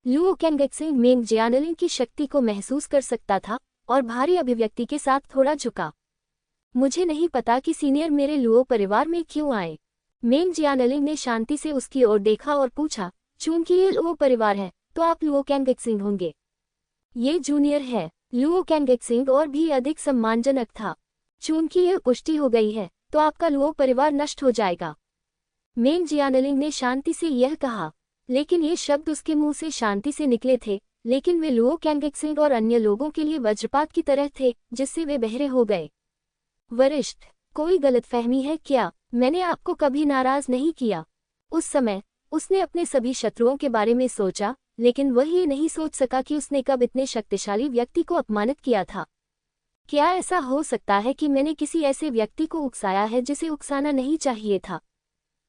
लुओ कैंगक्सिंग मेंग जियानलिंग की शक्ति को महसूस कर सकता था और भारी अभिव्यक्ति के साथ थोड़ा झुका। मुझे नहीं पता कि सीनियर मेरे लुओ परिवार में क्यों आए। मेंग जियानलिंग ने शांति से उसकी ओर देखा और पूछा, चूंकि ये लुओ परिवार है तो आप लुओ कैंगक्सिंग होंगे। ये जूनियर है। लुओ कैंगक्सिंग और भी अधिक सम्मानजनक था। चूंकि यह पुष्टि हो गई है तो आपका लुओ परिवार नष्ट हो जाएगा। मेंग जियानलिंग ने शांति से यह कहा, लेकिन ये शब्द उसके मुंह से शांति से निकले थे, लेकिन वे लुओ कैंगक्सिंग और अन्य लोगों के लिए वज्रपात की तरह थे, जिससे वे बहरे हो गए। वरिष्ठ, कोई गलतफहमी है क्या? मैंने आपको कभी नाराज नहीं किया। उस समय उसने अपने सभी शत्रुओं के बारे में सोचा, लेकिन वह ये नहीं सोच सका कि उसने कब इतने शक्तिशाली व्यक्ति को अपमानित किया था। क्या ऐसा हो सकता है कि मैंने किसी ऐसे व्यक्ति को उकसाया है जिसे उकसाना नहीं चाहिए था?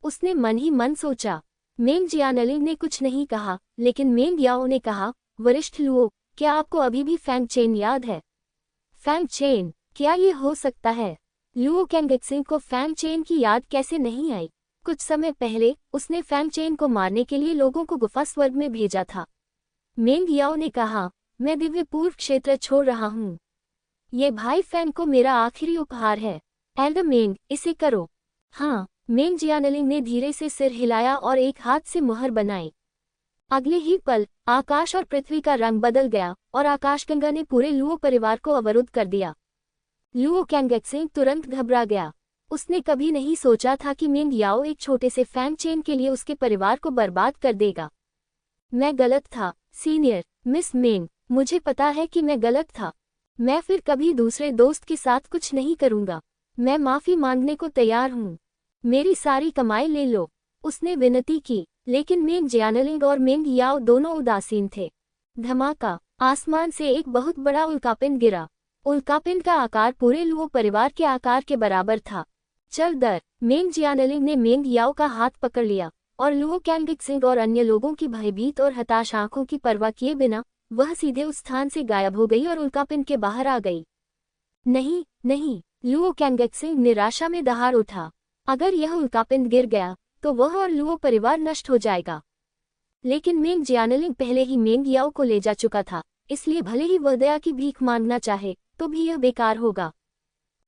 उसने मन ही मन सोचा। मेंग जियानलिंग ने कुछ नहीं कहा, लेकिन मेंग याओ ने कहा, वरिष्ठ लुओ, क्या आपको अभी भी फैंग चेन याद है? फैंग चेन, क्या ये हो सकता है? लुओ कैंगक्सिंग को फैंग चेन की याद कैसे नहीं आई? कुछ समय पहले उसने फैंग चेन को मारने के लिए लोगों को गुफा स्वर्ग में भेजा था। मेंग याओ ने कहा, मैं दिव्य पूर्व क्षेत्र छोड़ रहा हूँ। ये भाई फैंग को मेरा आखिरी उपहार है। एल्डर मेंग, इसे करो। हाँ, मेंग जियानलिंग ने धीरे से सिर हिलाया और एक हाथ से मुहर बनाई। अगले ही पल आकाश और पृथ्वी का रंग बदल गया और आकाशगंगा ने पूरे लुओ परिवार को अवरुद्ध कर दिया। लुओ कैंगक्सिंग तुरंत घबरा गया। उसने कभी नहीं सोचा था कि मेंग याओ एक छोटे से फैंग चेन के लिए उसके परिवार को बर्बाद कर देगा। मैं गलत था, सीनियर मिस मेंग, मुझे पता है कि मैं गलत था। मैं फिर कभी दूसरे दोस्त के साथ कुछ नहीं करूंगा। मैं माफी मांगने को तैयार हूँ। मेरी सारी कमाई ले लो, उसने विनती की, लेकिन मेंग जियानलिंग और मेंग याओ दोनों उदासीन थे। धमाका, आसमान से एक बहुत बड़ा उल्कापिंड गिरा। उल्कापिंड का आकार पूरे लुओ परिवार के आकार के बराबर था। चल दर, मेंग जियानलिंग ने मेंग याओ का हाथ पकड़ लिया और लुओ कैंगक्सिंग और अन्य लोगों की भयभीत और हताश आंखों की परवाह किए बिना वह सीधे उस स्थान से गायब हो गई और उल्कापिंड के बाहर आ गई। नहीं नहीं, लुओ कैंगक्सिंग निराशा में दहाड़ उठा। अगर यह उल्कापिंड गिर गया तो वह और लुओ परिवार नष्ट हो जाएगा। लेकिन मेंग जियानलिंग पहले ही मेंग याओ को ले जा चुका था, इसलिए भले ही वह दया की भीख मांगना चाहे तो भी यह बेकार होगा।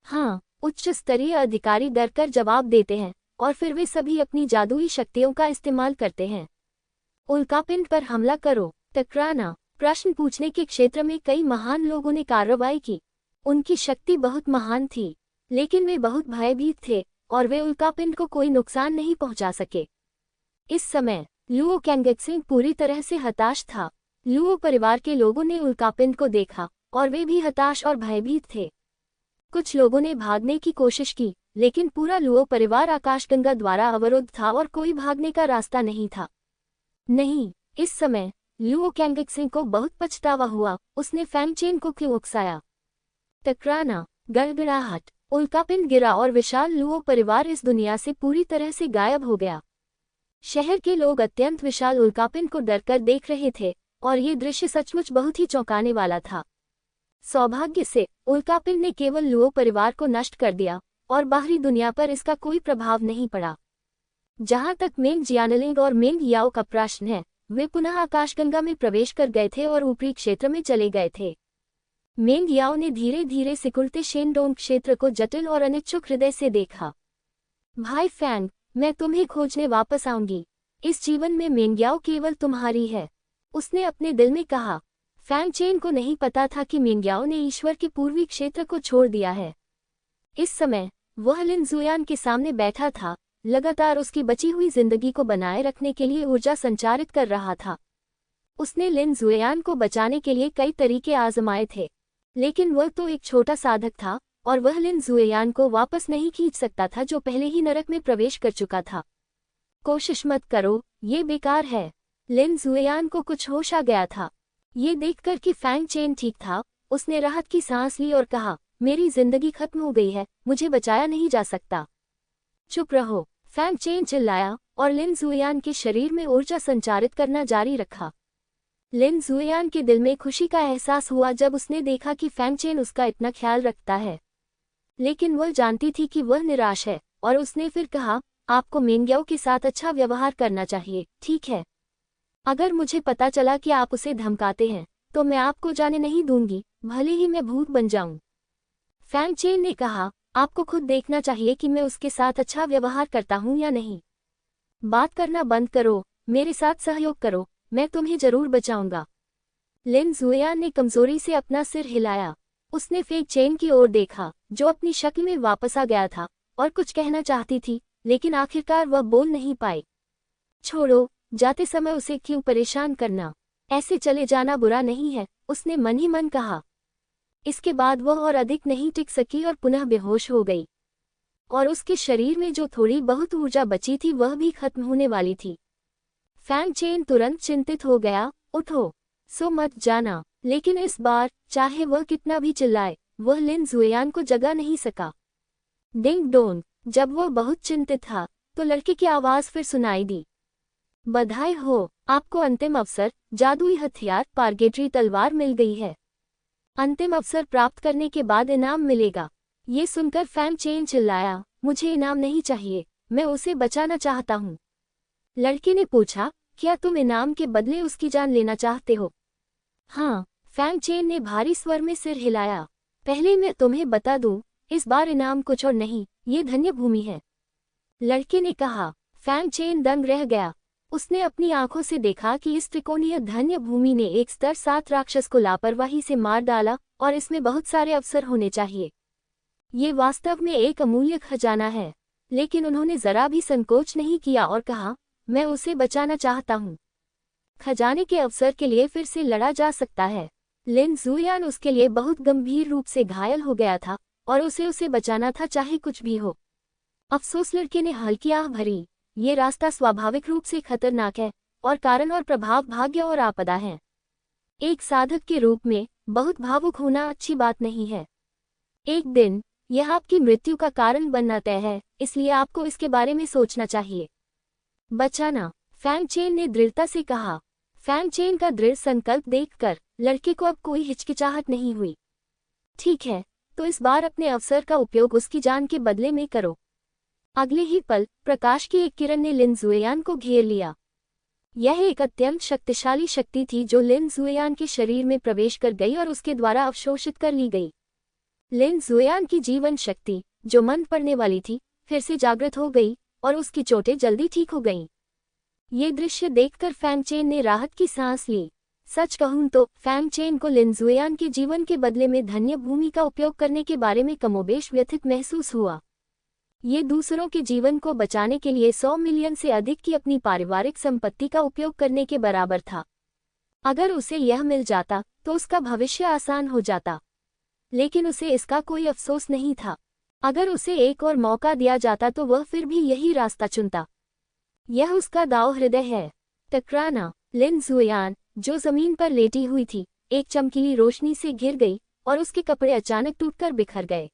हाँ, उच्च स्तरीय अधिकारी डरकर जवाब देते हैं और फिर वे सभी अपनी जादुई शक्तियों का इस्तेमाल करते हैं। उल्कापिंड पर हमला करो। टकराना, प्रश्न पूछने के क्षेत्र में कई महान लोगों ने कार्रवाई की। उनकी शक्ति बहुत महान थी, लेकिन वे बहुत भयभीत थे और वे उल्कापिंड को कोई नुकसान नहीं पहुंचा सके। इस समय लुओ कैंगक्सिंग पूरी तरह से हताश था। लुओ परिवार के लोगों ने उल्कापिंड को देखा और वे भी हताश और भयभीत थे। कुछ लोगों ने भागने की कोशिश की, लेकिन पूरा लुओ परिवार आकाशगंगा द्वारा अवरुद्ध था और कोई भागने का रास्ता नहीं था। नहीं, इस समय लुओ कैंगक्सिंग को बहुत पछतावा हुआ। उसने फैंग चेन को क्यों उकसाया? टकराना, गड़गड़ाहट, उल्कापिंड गिरा और विशाल लुओ परिवार इस दुनिया से पूरी तरह से गायब हो गया। शहर के लोग अत्यंत विशाल उल्कापिंड को डरकर देख रहे थे और ये दृश्य सचमुच बहुत ही चौंकाने वाला था। सौभाग्य से उल्कापिंड ने केवल लुओ परिवार को नष्ट कर दिया और बाहरी दुनिया पर इसका कोई प्रभाव नहीं पड़ा। जहां तक मेंग जियानलिंग और मेंग याओ का प्रश्न है, वे पुनः आकाशगंगा में प्रवेश कर गए थे और ऊपरी क्षेत्र में चले गए थे। मेंग याओ ने धीरे धीरे सिकुड़ते शेनडोंग क्षेत्र को जटिल और अनिच्छुक हृदय से देखा। भाई फैंग, मैं तुम्हें खोजने वापस आऊंगी। इस जीवन में मेंग याओ केवल तुम्हारी है, उसने अपने दिल में कहा। फैंग चेन को नहीं पता था कि मेंग याओ ने ईश्वर के पूर्वी क्षेत्र को छोड़ दिया है। इस समय वह लिन जुयान के सामने बैठा था, लगातार उसकी बची हुई जिंदगी को बनाए रखने के लिए ऊर्जा संचारित कर रहा था। उसने लिन जुयान को बचाने के लिए कई तरीके आजमाए थे, लेकिन वह तो एक छोटा साधक था और वह लिन जुयान को वापस नहीं खींच सकता था जो पहले ही नरक में प्रवेश कर चुका था। कोशिश मत करो, ये बेकार है। लिन जुयान को कुछ होश आ गया था। ये देखकर कि फैंग चेन ठीक था, उसने राहत की सांस ली और कहा, मेरी जिंदगी खत्म हो गई है, मुझे बचाया नहीं जा सकता। चुप रहो, फैंग चेन चिल्लाया और लिन जुयान के शरीर में ऊर्जा संचारित करना जारी रखा। लिन जुएयान के दिल में खुशी का एहसास हुआ जब उसने देखा कि फैंग चेन उसका इतना ख्याल रखता है, लेकिन वह जानती थी कि वह निराश है, और उसने फिर कहा, आपको मिंग्याओ के साथ अच्छा व्यवहार करना चाहिए, ठीक है? अगर मुझे पता चला कि आप उसे धमकाते हैं, तो मैं आपको जाने नहीं दूंगी, भले ही मैं भूत बन जाऊं। फैंग चेन ने कहा, आपको खुद देखना चाहिए कि मैं उसके साथ अच्छा व्यवहार करता हूं या नहीं। बात करना बंद करो, मेरे साथ सहयोग करो, मैं तुम्हें जरूर बचाऊंगा। लिन जुएयान ने कमजोरी से अपना सिर हिलाया। उसने फैंग चेन की ओर देखा, जो अपनी शक्ल में वापस आ गया था, और कुछ कहना चाहती थी, लेकिन आखिरकार वह बोल नहीं पाई। छोड़ो, जाते समय उसे क्यों परेशान करना, ऐसे चले जाना बुरा नहीं है, उसने मन ही मन कहा। इसके बाद वह और अधिक नहीं टिक सकी और पुनः बेहोश हो गई, और उसके शरीर में जो थोड़ी बहुत ऊर्जा बची थी वह भी खत्म होने वाली थी। फैंग चेन तुरंत चिंतित हो गया, उठो, सो मत जाना। लेकिन इस बार, चाहे वह कितना भी चिल्लाए, वह लिन जुएयान को जगा नहीं सका। Ding dong. जब वह बहुत चिंतित था, तो लड़के की आवाज फिर सुनाई दी। बधाई हो, आपको अंतिम अवसर, जादुई हथियार पारगेटरी तलवार मिल गई है। अंतिम अवसर प्राप्त करने के बाद इनाम मिलेगा। ये सुनकर फैंग चेन चिल्लाया, मुझे इनाम नहीं चाहिए, मैं उसे बचाना चाहता हूँ। लड़के ने पूछा, क्या तुम इनाम के बदले उसकी जान लेना चाहते हो? हाँ, फैंग चेन ने भारी स्वर में सिर हिलाया। पहले मैं तुम्हें बता दूं, इस बार इनाम कुछ और नहीं, ये धन्य भूमि है। लड़के ने कहा। फैंग चेन दंग रह गया। उसने अपनी आंखों से देखा कि इस त्रिकोणीय धन्य भूमि ने एक स्तर 7 राक्षस को लापरवाही से मार डाला, और इसमें बहुत सारे अवसर होने चाहिए। ये वास्तव में एक अमूल्य खजाना है। लेकिन उन्होंने जरा भी संकोच नहीं किया और कहा, मैं उसे बचाना चाहता हूँ। खजाने के अवसर के लिए फिर से लड़ा जा सकता है। लिन जुएयान उसके लिए बहुत गंभीर रूप से घायल हो गया था, और उसे बचाना था चाहे कुछ भी हो। अफसोस, लड़के ने हल्की आह भरी। ये रास्ता स्वाभाविक रूप से खतरनाक है, और कारण और प्रभाव भाग्य और आपदा है। एक साधक के रूप में बहुत भावुक होना अच्छी बात नहीं है। एक दिन यह आपकी मृत्यु का कारण बनना तय है, इसलिए आपको इसके बारे में सोचना चाहिए। बचाना, फैंग चेन ने दृढ़ता से कहा। फैंग चेन का दृढ़ संकल्प देखकर लड़के को अब कोई हिचकिचाहट नहीं हुई। ठीक है, तो इस बार अपने अवसर का उपयोग उसकी जान के बदले में करो। अगले ही पल प्रकाश की एक किरण ने लिन जुएयान को घेर लिया। यह एक अत्यंत शक्तिशाली शक्ति थी जो लिन जुएयान के शरीर में प्रवेश कर गई और उसके द्वारा अवशोषित कर ली गई। लिन जुएयान की जीवन शक्ति, जो मंद पड़ने वाली थी, फिर से जागृत हो गई, और उसकी चोटें जल्दी ठीक हो गईं। ये दृश्य देखकर फैंग चेन ने राहत की सांस ली। सच कहूं तो फैंग चेन को लिन जुएयान के जीवन के बदले में धन्य भूमि का उपयोग करने के बारे में कमोबेश व्यथित महसूस हुआ। ये दूसरों के जीवन को बचाने के लिए 100 मिलियन से अधिक की अपनी पारिवारिक संपत्ति का उपयोग करने के बराबर था। अगर उसे यह मिल जाता तो उसका भविष्य आसान हो जाता, लेकिन उसे इसका कोई अफसोस नहीं था। अगर उसे एक और मौका दिया जाता तो वह फिर भी यही रास्ता चुनता। यह उसका दाव हृदय है। टकराना। लिन जुएयान, जो जमीन पर लेटी हुई थी, एक चमकीली रोशनी से घिर गई, और उसके कपड़े अचानक टूटकर बिखर गए।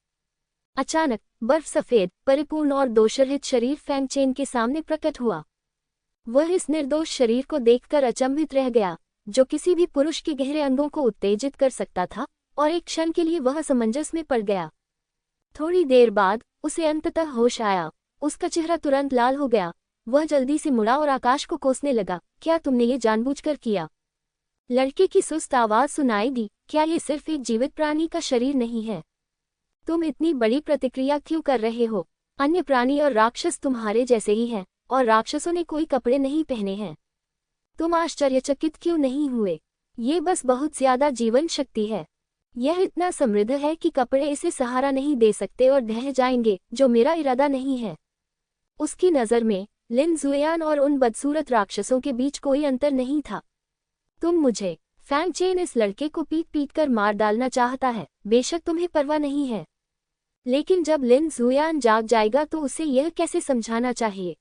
अचानक बर्फ सफेद, परिपूर्ण और दोषरहित शरीर फैंग चेन के सामने प्रकट हुआ। वह इस निर्दोष शरीर को देखकर अचंभित रह गया, जो किसी भी पुरुष के गहरे अंगों को उत्तेजित कर सकता था, और एक क्षण के लिए वह असमंजस में पड़ गया। थोड़ी देर बाद उसे अंततः होश आया। उसका चेहरा तुरंत लाल हो गया। वह जल्दी से मुड़ा और आकाश को कोसने लगा, क्या तुमने ये जानबूझकर किया? लड़के की सुस्त आवाज सुनाई दी, क्या ये सिर्फ एक जीवित प्राणी का शरीर नहीं है? तुम इतनी बड़ी प्रतिक्रिया क्यों कर रहे हो? अन्य प्राणी और राक्षस तुम्हारे जैसे ही हैं, और राक्षसों ने कोई कपड़े नहीं पहने हैं। तुम आश्चर्यचकित क्यों नहीं हुए? ये बस बहुत ज्यादा जीवन शक्ति है। यह इतना समृद्ध है कि कपड़े इसे सहारा नहीं दे सकते और ढह जाएंगे, जो मेरा इरादा नहीं है। उसकी नज़र में लिन जुएयान और उन बदसूरत राक्षसों के बीच कोई अंतर नहीं था। तुम मुझे, फैंग चेन इस लड़के को पीट पीट कर मार डालना चाहता है, बेशक तुम्हें परवाह नहीं है। लेकिन जब लिन जुएयान जाग जाएगा तो उसे यह कैसे समझाना चाहिए?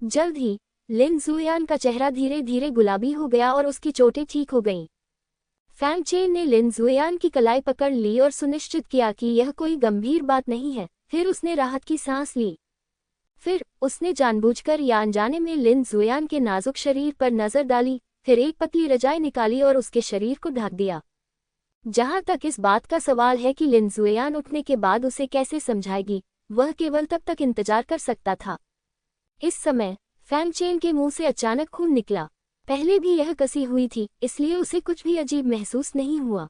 जल्द ही लिन जुएयान का चेहरा धीरे धीरे गुलाबी हो गया और उसकी चोटें ठीक हो गईं। फैंग चेन ने लिन जुएयान की कलाई पकड़ ली और सुनिश्चित किया कि यह कोई गंभीर बात नहीं है। फिर उसने राहत की सांस ली। फिर उसने जानबूझकर या अनजाने में लिन जुएयान के नाजुक शरीर पर नजर डाली, फिर एक पतली रजाई निकाली और उसके शरीर को ढक दिया। जहां तक इस बात का सवाल है कि लिन ज़ुएयान उठने के बाद उसे कैसे समझाएगी, वह केवल तब तक इंतजार कर सकता था। इस समय फैंग चेन के मुंह से अचानक खून निकला। पहले भी यह कसी हुई थी, इसलिए उसे कुछ भी अजीब महसूस नहीं हुआ।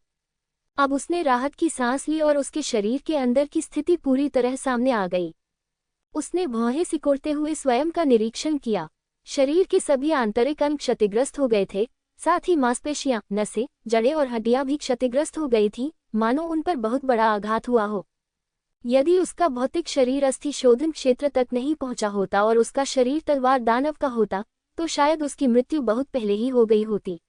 अब उसने राहत की सांस ली और उसके शरीर के अंदर की स्थिति पूरी तरह सामने आ गई। उसने भौहें सिकोड़ते हुए स्वयं का निरीक्षण किया। शरीर के सभी आंतरिक अंग क्षतिग्रस्त हो गए थे, साथ ही मांसपेशियां, नसें, जड़ें और हड्डियां भी क्षतिग्रस्त हो गई थीं, मानो उन पर बहुत बड़ा आघात हुआ हो। यदि उसका भौतिक शरीर अस्थि शोधन क्षेत्र तक नहीं पहुंचा होता और उसका शरीर तलवार दानव का होता, तो शायद उसकी मृत्यु बहुत पहले ही हो गई होती।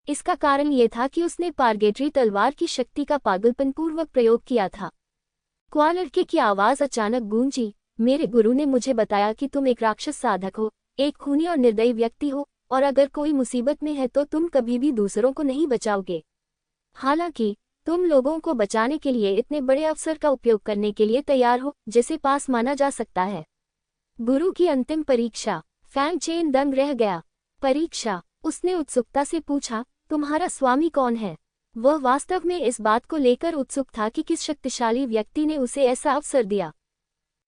इसका कारण ये था कि उसने पारगेटरी तलवार की शक्ति का पागलपनपूर्वक प्रयोग किया था। क्वा लड़के की आवाज अचानक गूंजी, मेरे गुरु ने मुझे बताया कि तुम एक राक्षस साधक हो, एक खूनी और निर्दयी व्यक्ति हो, और अगर कोई मुसीबत में है तो तुम कभी भी दूसरों को नहीं बचाओगे। हालांकि तुम लोगों को बचाने के लिए इतने बड़े अवसर का उपयोग करने के लिए तैयार हो जिसे पास माना जा सकता है। गुरु की अंतिम परीक्षा। फैंग चेन दंग रह गया। परीक्षा? उसने उत्सुकता से पूछा, तुम्हारा स्वामी कौन है? वह वास्तव में इस बात को लेकर उत्सुक था कि किस शक्तिशाली व्यक्ति ने उसे ऐसा अवसर दिया।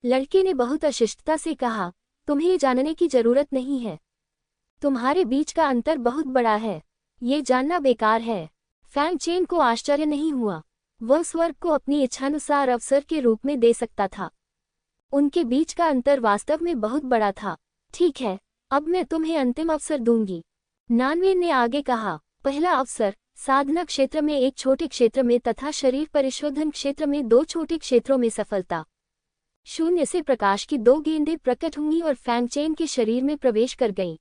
लड़के ने बहुत अशिष्टता से कहा, तुम्हें जानने की जरूरत नहीं है। तुम्हारे बीच का अंतर बहुत बड़ा है, ये जानना बेकार है। फैंग चेन को आश्चर्य नहीं हुआ। वह स्वर्ग को अपनी इच्छानुसार अवसर के रूप में दे सकता था। उनके बीच का अंतर वास्तव में बहुत बड़ा था। ठीक है, अब मैं तुम्हें अंतिम अवसर दूंगी, नानवेन ने आगे कहा। पहला अवसर, साधना क्षेत्र में एक छोटे क्षेत्र में तथा शरीर परिशोधन क्षेत्र में 2 छोटे क्षेत्रों में सफलता। शून्य से प्रकाश की 2 गेंदें प्रकट हुई और फैंग चेन के शरीर में प्रवेश कर गईं।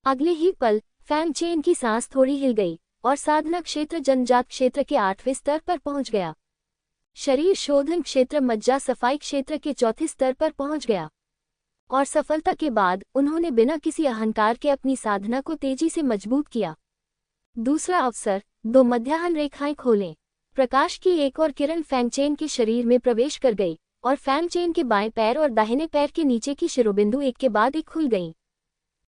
अगले ही पल फैंग चेन की सांस थोड़ी हिल गई और साधना क्षेत्र जनजात क्षेत्र के 8वें स्तर पर पहुंच गया। शरीर शोधन क्षेत्र मज्जा सफाई क्षेत्र के 4थे स्तर पर पहुंच गया। और सफलता के बाद उन्होंने बिना किसी अहंकार के अपनी साधना को तेजी से मजबूत किया। दूसरा अवसर, 2 मध्याह्न रेखाएं खोलें। प्रकाश की एक और किरण फैंग चेन के शरीर में प्रवेश कर गई और फैंग चेन के बाएं पैर और दाहिने पैर के नीचे की शिरोबिंदु एक के बाद एक खुल गईं।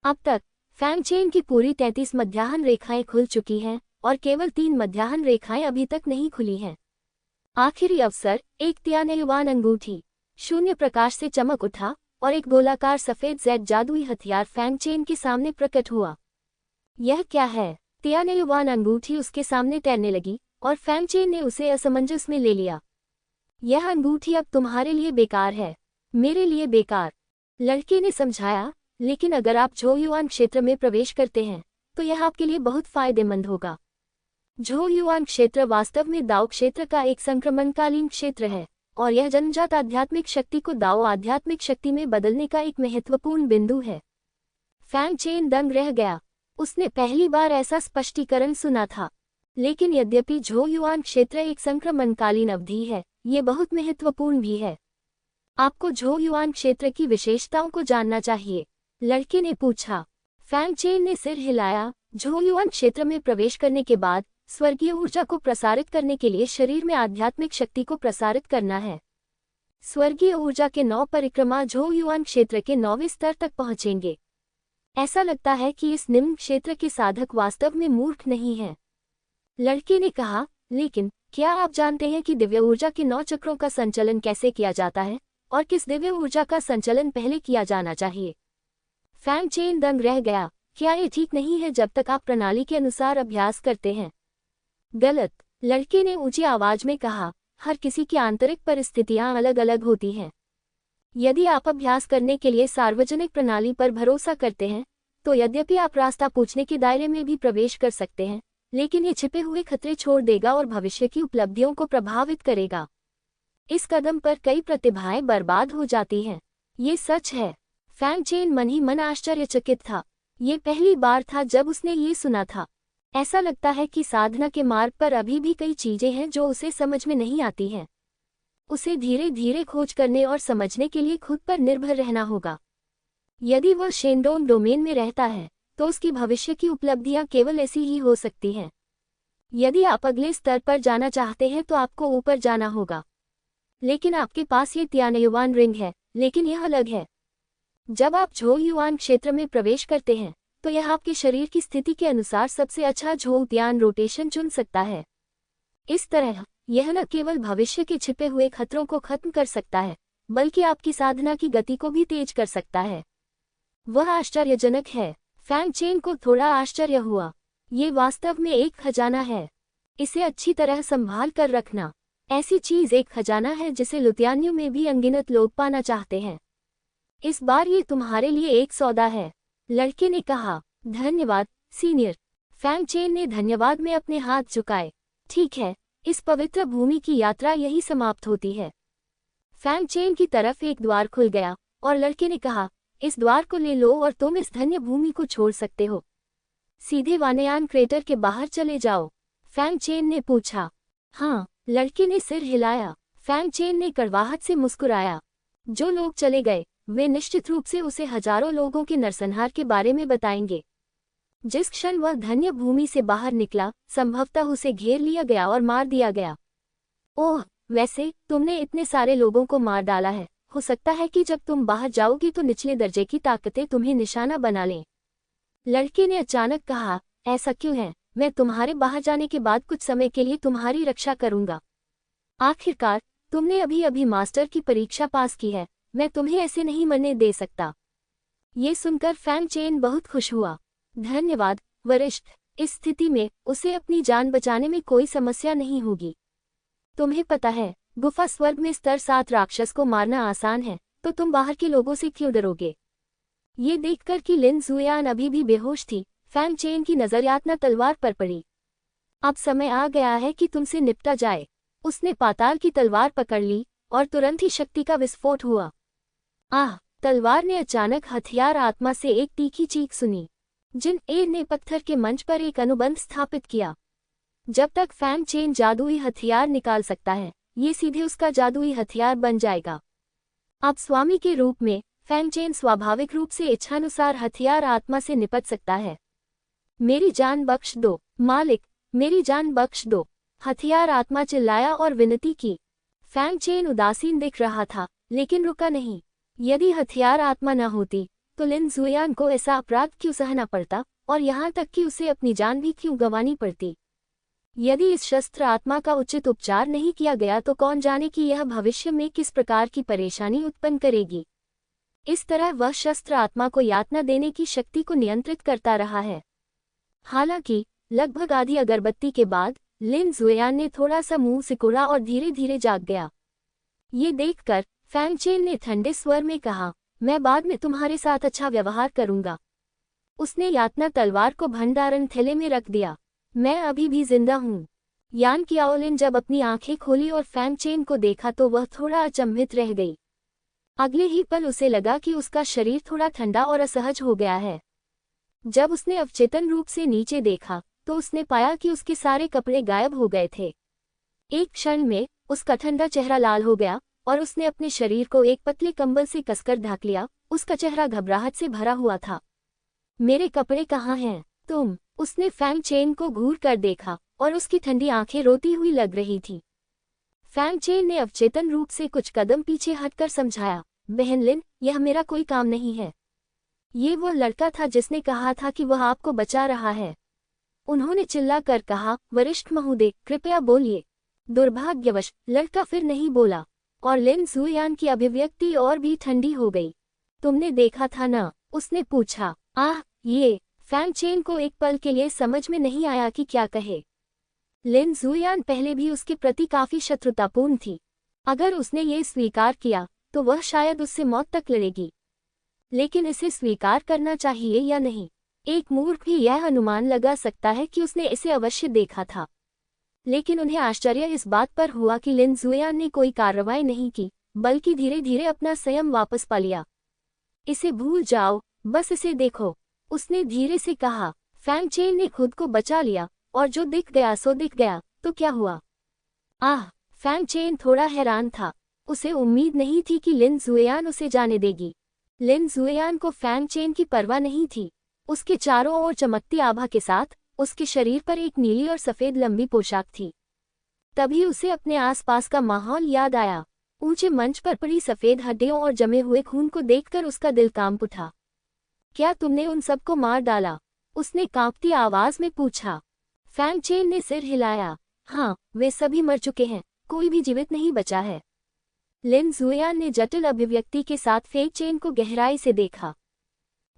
अब तक फैंग चेन की पूरी 33 मध्याह्न रेखाएं खुल चुकी हैं और केवल 3 मध्याह्न रेखाएं अभी तक नहीं खुली हैं। आखिरी अवसर, एक तियानेयुआन अंगूठी। शून्य प्रकाश से चमक उठा और एक गोलाकार सफेद जेड जादुई हथियार फैंग चेन के सामने प्रकट हुआ। यह क्या है? तियानेयुआन अंगूठी उसके सामने तैरने लगी और फैंग चेन ने उसे असमंजस में ले लिया। यह अंगूठी अब तुम्हारे लिए बेकार है, मेरे लिए बेकार, लड़के ने समझाया। लेकिन अगर आप झोयुआन क्षेत्र में प्रवेश करते हैं तो यह आपके लिए बहुत फायदेमंद होगा। झोयुआन क्षेत्र वास्तव में दाओ क्षेत्र का एक संक्रमणकालीन क्षेत्र है और यह जन्मजात आध्यात्मिक शक्ति को दाओ आध्यात्मिक शक्ति में बदलने का एक महत्वपूर्ण बिंदु है। फैंग चेन दंग रह गया। उसने पहली बार ऐसा स्पष्टीकरण सुना था। लेकिन यद्यपि झोयुआन क्षेत्र एक संक्रमणकालीन अवधि है, ये बहुत महत्वपूर्ण भी है। आपको झोयुआन क्षेत्र की विशेषताओं को जानना चाहिए, लड़के ने पूछा। फैंग चेन ने सिर हिलाया। झोयुआन क्षेत्र में प्रवेश करने के बाद स्वर्गीय ऊर्जा को प्रसारित करने के लिए शरीर में आध्यात्मिक शक्ति को प्रसारित करना है। स्वर्गीय ऊर्जा के 9 परिक्रमा झोयुआन क्षेत्र के 9वें स्तर तक पहुंचेंगे। ऐसा लगता है कि इस निम्न क्षेत्र के साधक वास्तव में मूर्ख नहीं हैं, लड़के ने कहा। लेकिन क्या आप जानते हैं कि दिव्य ऊर्जा के 9 चक्रों का संचालन कैसे किया जाता है और किस दिव्य ऊर्जा का संचालन पहले किया जाना चाहिए? फैंग चेन दंग रह गया। क्या ये ठीक नहीं है जब तक आप प्रणाली के अनुसार अभ्यास करते हैं? गलत, लड़के ने ऊंची आवाज में कहा। हर किसी की आंतरिक परिस्थितियां अलग अलग होती हैं। यदि आप अभ्यास करने के लिए सार्वजनिक प्रणाली पर भरोसा करते हैं तो यद्यपि आप रास्ता पूछने के दायरे में भी प्रवेश कर सकते हैं, लेकिन ये छिपे हुए खतरे छोड़ देगा और भविष्य की उपलब्धियों को प्रभावित करेगा। इस कदम पर कई प्रतिभाएं बर्बाद हो जाती हैं। ये सच है। फैंग चेन मन ही मन आश्चर्यचकित था। ये पहली बार था जब उसने ये सुना था। ऐसा लगता है कि साधना के मार्ग पर अभी भी कई चीजें हैं जो उसे समझ में नहीं आती हैं। उसे धीरे धीरे खोज करने और समझने के लिए खुद पर निर्भर रहना होगा। यदि वह शेंडोंग डोमेन में रहता है तो उसकी भविष्य की उपलब्धियां केवल ऐसी ही हो सकती हैं। यदि आप अगले स्तर पर जाना चाहते हैं तो आपको ऊपर जाना होगा। लेकिन आपके पास ये तियानेयुआन रिंग है, लेकिन यह अलग है। जब आप झोयुआन क्षेत्र में प्रवेश करते हैं तो यह आपके शरीर की स्थिति के अनुसार सबसे अच्छा ध्यान रोटेशन चुन सकता है। इस तरह यह न केवल भविष्य के छिपे हुए खतरों को खत्म कर सकता है, बल्कि आपकी साधना की गति को भी तेज कर सकता है। वह आश्चर्यजनक है। फैंग चेन को थोड़ा आश्चर्य हुआ। ये वास्तव में एक खजाना है। इसे अच्छी तरह संभाल कर रखना। ऐसी चीज एक खजाना है जिसे लुतियानियों में भी अनगिनत लोग पाना चाहते हैं। इस बार ये तुम्हारे लिए एक सौदा है। लड़के ने कहा, धन्यवाद सीनियर। फैंग चेन ने धन्यवाद में अपने हाथ झुकाए। ठीक है, इस पवित्र भूमि की यात्रा यही समाप्त होती है। फैंग चेन की तरफ एक द्वार खुल गया और लड़के ने कहा, इस द्वार को ले लो और तुम इस धन्य भूमि को छोड़ सकते हो। सीधे वानयान क्रेटर के बाहर चले जाओ। फैंग चेन ने पूछा। हाँ, लड़के ने सिर हिलाया। फैंग चेन ने कड़वाहट से मुस्कुराया। जो लोग चले गए वे निश्चित रूप से उसे हजारों लोगों के नरसंहार के बारे में बताएंगे। जिस क्षण वह धन्य भूमि से बाहर निकला, संभवतः उसे घेर लिया गया और मार दिया गया। ओह, वैसे तुमने इतने सारे लोगों को मार डाला है। हो सकता है कि जब तुम बाहर जाओगी तो निचले दर्जे की ताकतें तुम्हें निशाना बना लें। लड़के ने अचानक कहा, ऐसा क्यों है? मैं तुम्हारे बाहर जाने के बाद कुछ समय के लिए तुम्हारी रक्षा करूंगा। आखिरकार तुमने अभी अभी मास्टर की परीक्षा पास की है। मैं तुम्हें ऐसे नहीं मरने दे सकता। ये सुनकर फैंग चेन बहुत खुश हुआ। धन्यवाद वरिष्ठ। इस स्थिति में उसे अपनी जान बचाने में कोई समस्या नहीं होगी। तुम्हें पता है, गुफा स्वर्ग में स्तर 7 राक्षस को मारना आसान है, तो तुम बाहर के लोगों से क्यों डरोगे? ये देखकर कि लिन जुयान अभी भी बेहोश थी, फैंग चेन की नजर यातना तलवार पर पड़ी। अब समय आ गया है कि तुमसे निपटा जाए। उसने पाताल की तलवार पकड़ ली और तुरंत ही शक्ति का विस्फोट हुआ। आह! तलवार ने अचानक हथियार आत्मा से एक तीखी चीख सुनी। जिन एर ने पत्थर के मंच पर एक अनुबंध स्थापित किया। जब तक फैंग चेन जादुई हथियार निकाल सकता है, ये सीधे उसका जादुई हथियार बन जाएगा। अब स्वामी के रूप में फैंग चेन स्वाभाविक रूप से इच्छानुसार हथियार आत्मा से निपट सकता है। मेरी जान बख्श दो मालिक, मेरी जान बख्श दो, हथियार आत्मा चिल्लाया और विनती की। फैंग चेन उदासीन दिख रहा था, लेकिन रुका नहीं। यदि हथियार आत्मा न होती तो लिन जुयान को ऐसा अपराध क्यों सहना पड़ता, और यहाँ तक कि उसे अपनी जान भी क्यों गंवानी पड़ती? यदि इस शस्त्र आत्मा का उचित उपचार नहीं किया गया तो कौन जाने कि यह भविष्य में किस प्रकार की परेशानी उत्पन्न करेगी। इस तरह वह शस्त्र आत्मा को यातना देने की शक्ति को नियंत्रित करता रहा है। हालांकि लगभग आधी अगरबत्ती के बाद लिन जुयान ने थोड़ा सा मुंह सिकोड़ा और धीरे धीरे जाग गया। ये देखकर फैंग चेन ने ठंडे स्वर में कहा, मैं बाद में तुम्हारे साथ अच्छा व्यवहार करूंगा। उसने यातना तलवार को भंडारण थैले में रख दिया। मैं अभी भी जिंदा हूँ। यान कियाओलिन जब अपनी आंखें खोली और फैंग चेन को देखा तो वह थोड़ा अचंभित रह गई। अगले ही पल उसे लगा कि उसका शरीर थोड़ा ठंडा और असहज हो गया है। जब उसने अवचेतन रूप से नीचे देखा तो उसने पाया कि उसके सारे कपड़े गायब हो गए थे। एक क्षण में उसका ठंडा चेहरा लाल हो गया और उसने अपने शरीर को एक पतले कंबल से कसकर ढक लिया। उसका चेहरा घबराहट से भरा हुआ था। मेरे कपड़े कहाँ हैं? तुम? उसने फैंग चेन को घूर कर देखा और उसकी ठंडी आंखें रोती हुई लग रही थी। फैंग चेन ने अवचेतन रूप से कुछ कदम पीछे हटकर समझाया, बहन लिन, यह मेरा कोई काम नहीं है। ये वो लड़का था जिसने कहा था कि वह आपको बचा रहा है। उन्होंने चिल्लाकर कहा, वरिष्ठ महोदय, कृपया बोलिए। दुर्भाग्यवश लड़का फिर नहीं बोला और लिन जुयान की अभिव्यक्ति और भी ठंडी हो गई। तुमने देखा था ना? उसने पूछा। आह, ये। फैंग चेन को एक पल के लिए समझ में नहीं आया कि क्या कहे। लिन जुयान पहले भी उसके प्रति काफी शत्रुतापूर्ण थी। अगर उसने ये स्वीकार किया तो वह शायद उससे मौत तक लड़ेगी। लेकिन इसे स्वीकार करना चाहिए या नहीं, एक मूर्ख भी यह अनुमान लगा सकता है कि उसने इसे अवश्य देखा था। लेकिन उन्हें आश्चर्य इस बात पर हुआ कि लिन जुयान ने कोई कार्रवाई नहीं की, बल्कि धीरे धीरे अपना संयम वापस पा लिया। इसे भूल जाओ, बस इसे देखो, उसने धीरे से कहा। फैंग चेन ने खुद को बचा लिया और जो दिख गया सो दिख गया, तो क्या हुआ? आह! फैंग चेन थोड़ा हैरान था। उसे उम्मीद नहीं थी कि लिन जुयान उसे जाने देगी। लिन जुयान को फैंग चेन की परवाह नहीं थी। उसके चारों ओर चमकती आभा के साथ उसके शरीर पर एक नीली और सफेद लंबी पोशाक थी। तभी उसे अपने आसपास का माहौल याद आया। ऊंचे मंच पर पड़ी सफेद हड्डियों और जमे हुए खून को देखकर उसका दिल कांप उठा। क्या तुमने उन सबको मार डाला? उसने कांपती आवाज में पूछा। फैंग चेन ने सिर हिलाया। हाँ, वे सभी मर चुके हैं, कोई भी जीवित नहीं बचा है। लिन जुयान ने जटिल अभिव्यक्ति के साथ फैंग चेन को गहराई से देखा।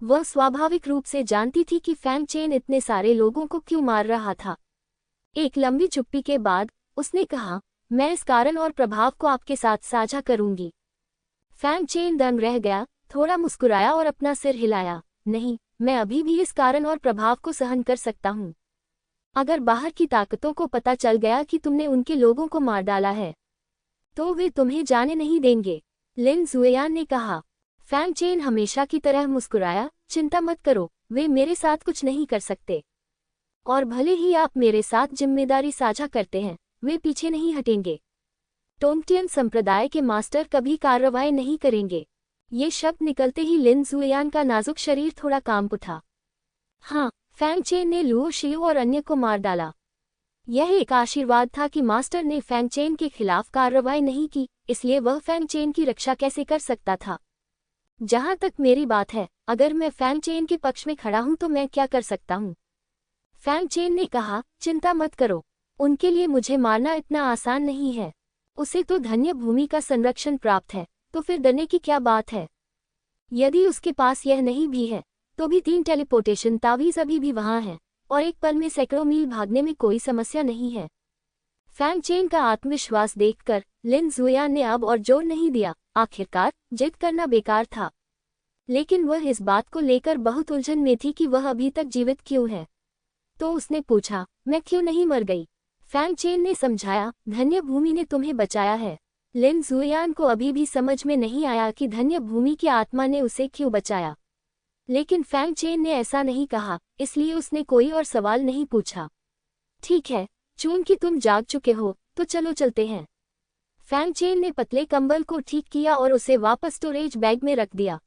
वह स्वाभाविक रूप से जानती थी कि फैंग चेन इतने सारे लोगों को क्यों मार रहा था। एक लंबी चुप्पी के बाद उसने कहा, मैं इस कारण और प्रभाव को आपके साथ साझा करूंगी। फैंग चेन दंग रह गया, थोड़ा मुस्कुराया और अपना सिर हिलाया। नहीं, मैं अभी भी इस कारण और प्रभाव को सहन कर सकता हूँ। अगर बाहर की ताकतों को पता चल गया कि तुमने उनके लोगों को मार डाला है, तो वे तुम्हें जाने नहीं देंगे, लिन जुएयान ने कहा। फैंग चेन हमेशा की तरह मुस्कुराया, चिंता मत करो, वे मेरे साथ कुछ नहीं कर सकते। और भले ही आप मेरे साथ जिम्मेदारी साझा करते हैं, वे पीछे नहीं हटेंगे। टोंगटियन संप्रदाय के मास्टर कभी कार्रवाई नहीं करेंगे। ये शब्द निकलते ही लिन जुएयान का नाजुक शरीर थोड़ा कांप उठा। हाँ, फैंग चेन ने लुओ शियो और अन्य को मार डाला। यह एक आशीर्वाद था कि मास्टर ने फैंग चेन के खिलाफ कार्रवाई नहीं की, इसलिए वह फैंग चेन की रक्षा कैसे कर सकता था। जहां तक मेरी बात है, अगर मैं फैंग चेन के पक्ष में खड़ा हूं तो मैं क्या कर सकता हूं? फैंग चेन ने कहा, चिंता मत करो, उनके लिए मुझे मारना इतना आसान नहीं है। उसे तो धन्य भूमि का संरक्षण प्राप्त है, तो फिर डरने की क्या बात है? यदि उसके पास यह नहीं भी है, तो भी 3 टेलीपोर्टेशन तावीज अभी भी वहां हैं, और एक पल में सैकड़ों मील भागने में कोई समस्या नहीं है। फैंग चेन का आत्मविश्वास देखकर लिन जुएयान ने अब और जोर नहीं दिया। आखिरकार जिद करना बेकार था, लेकिन वह इस बात को लेकर बहुत उलझन में थी कि वह अभी तक जीवित क्यों है। तो उसने पूछा, मैं क्यों नहीं मर गई? फैंग चेन ने समझाया, धन्य भूमि ने तुम्हें बचाया है। लिन जुएयान को अभी भी समझ में नहीं आया कि धन्य भूमि की आत्मा ने उसे क्यों बचाया, लेकिन फैंग चेन ने ऐसा नहीं कहा, इसलिए उसने कोई और सवाल नहीं पूछा। ठीक है, चूंकि तुम जाग चुके हो, तो चलो चलते हैं। फैंग चेन ने पतले कंबल को ठीक किया और उसे वापस स्टोरेज बैग में रख दिया।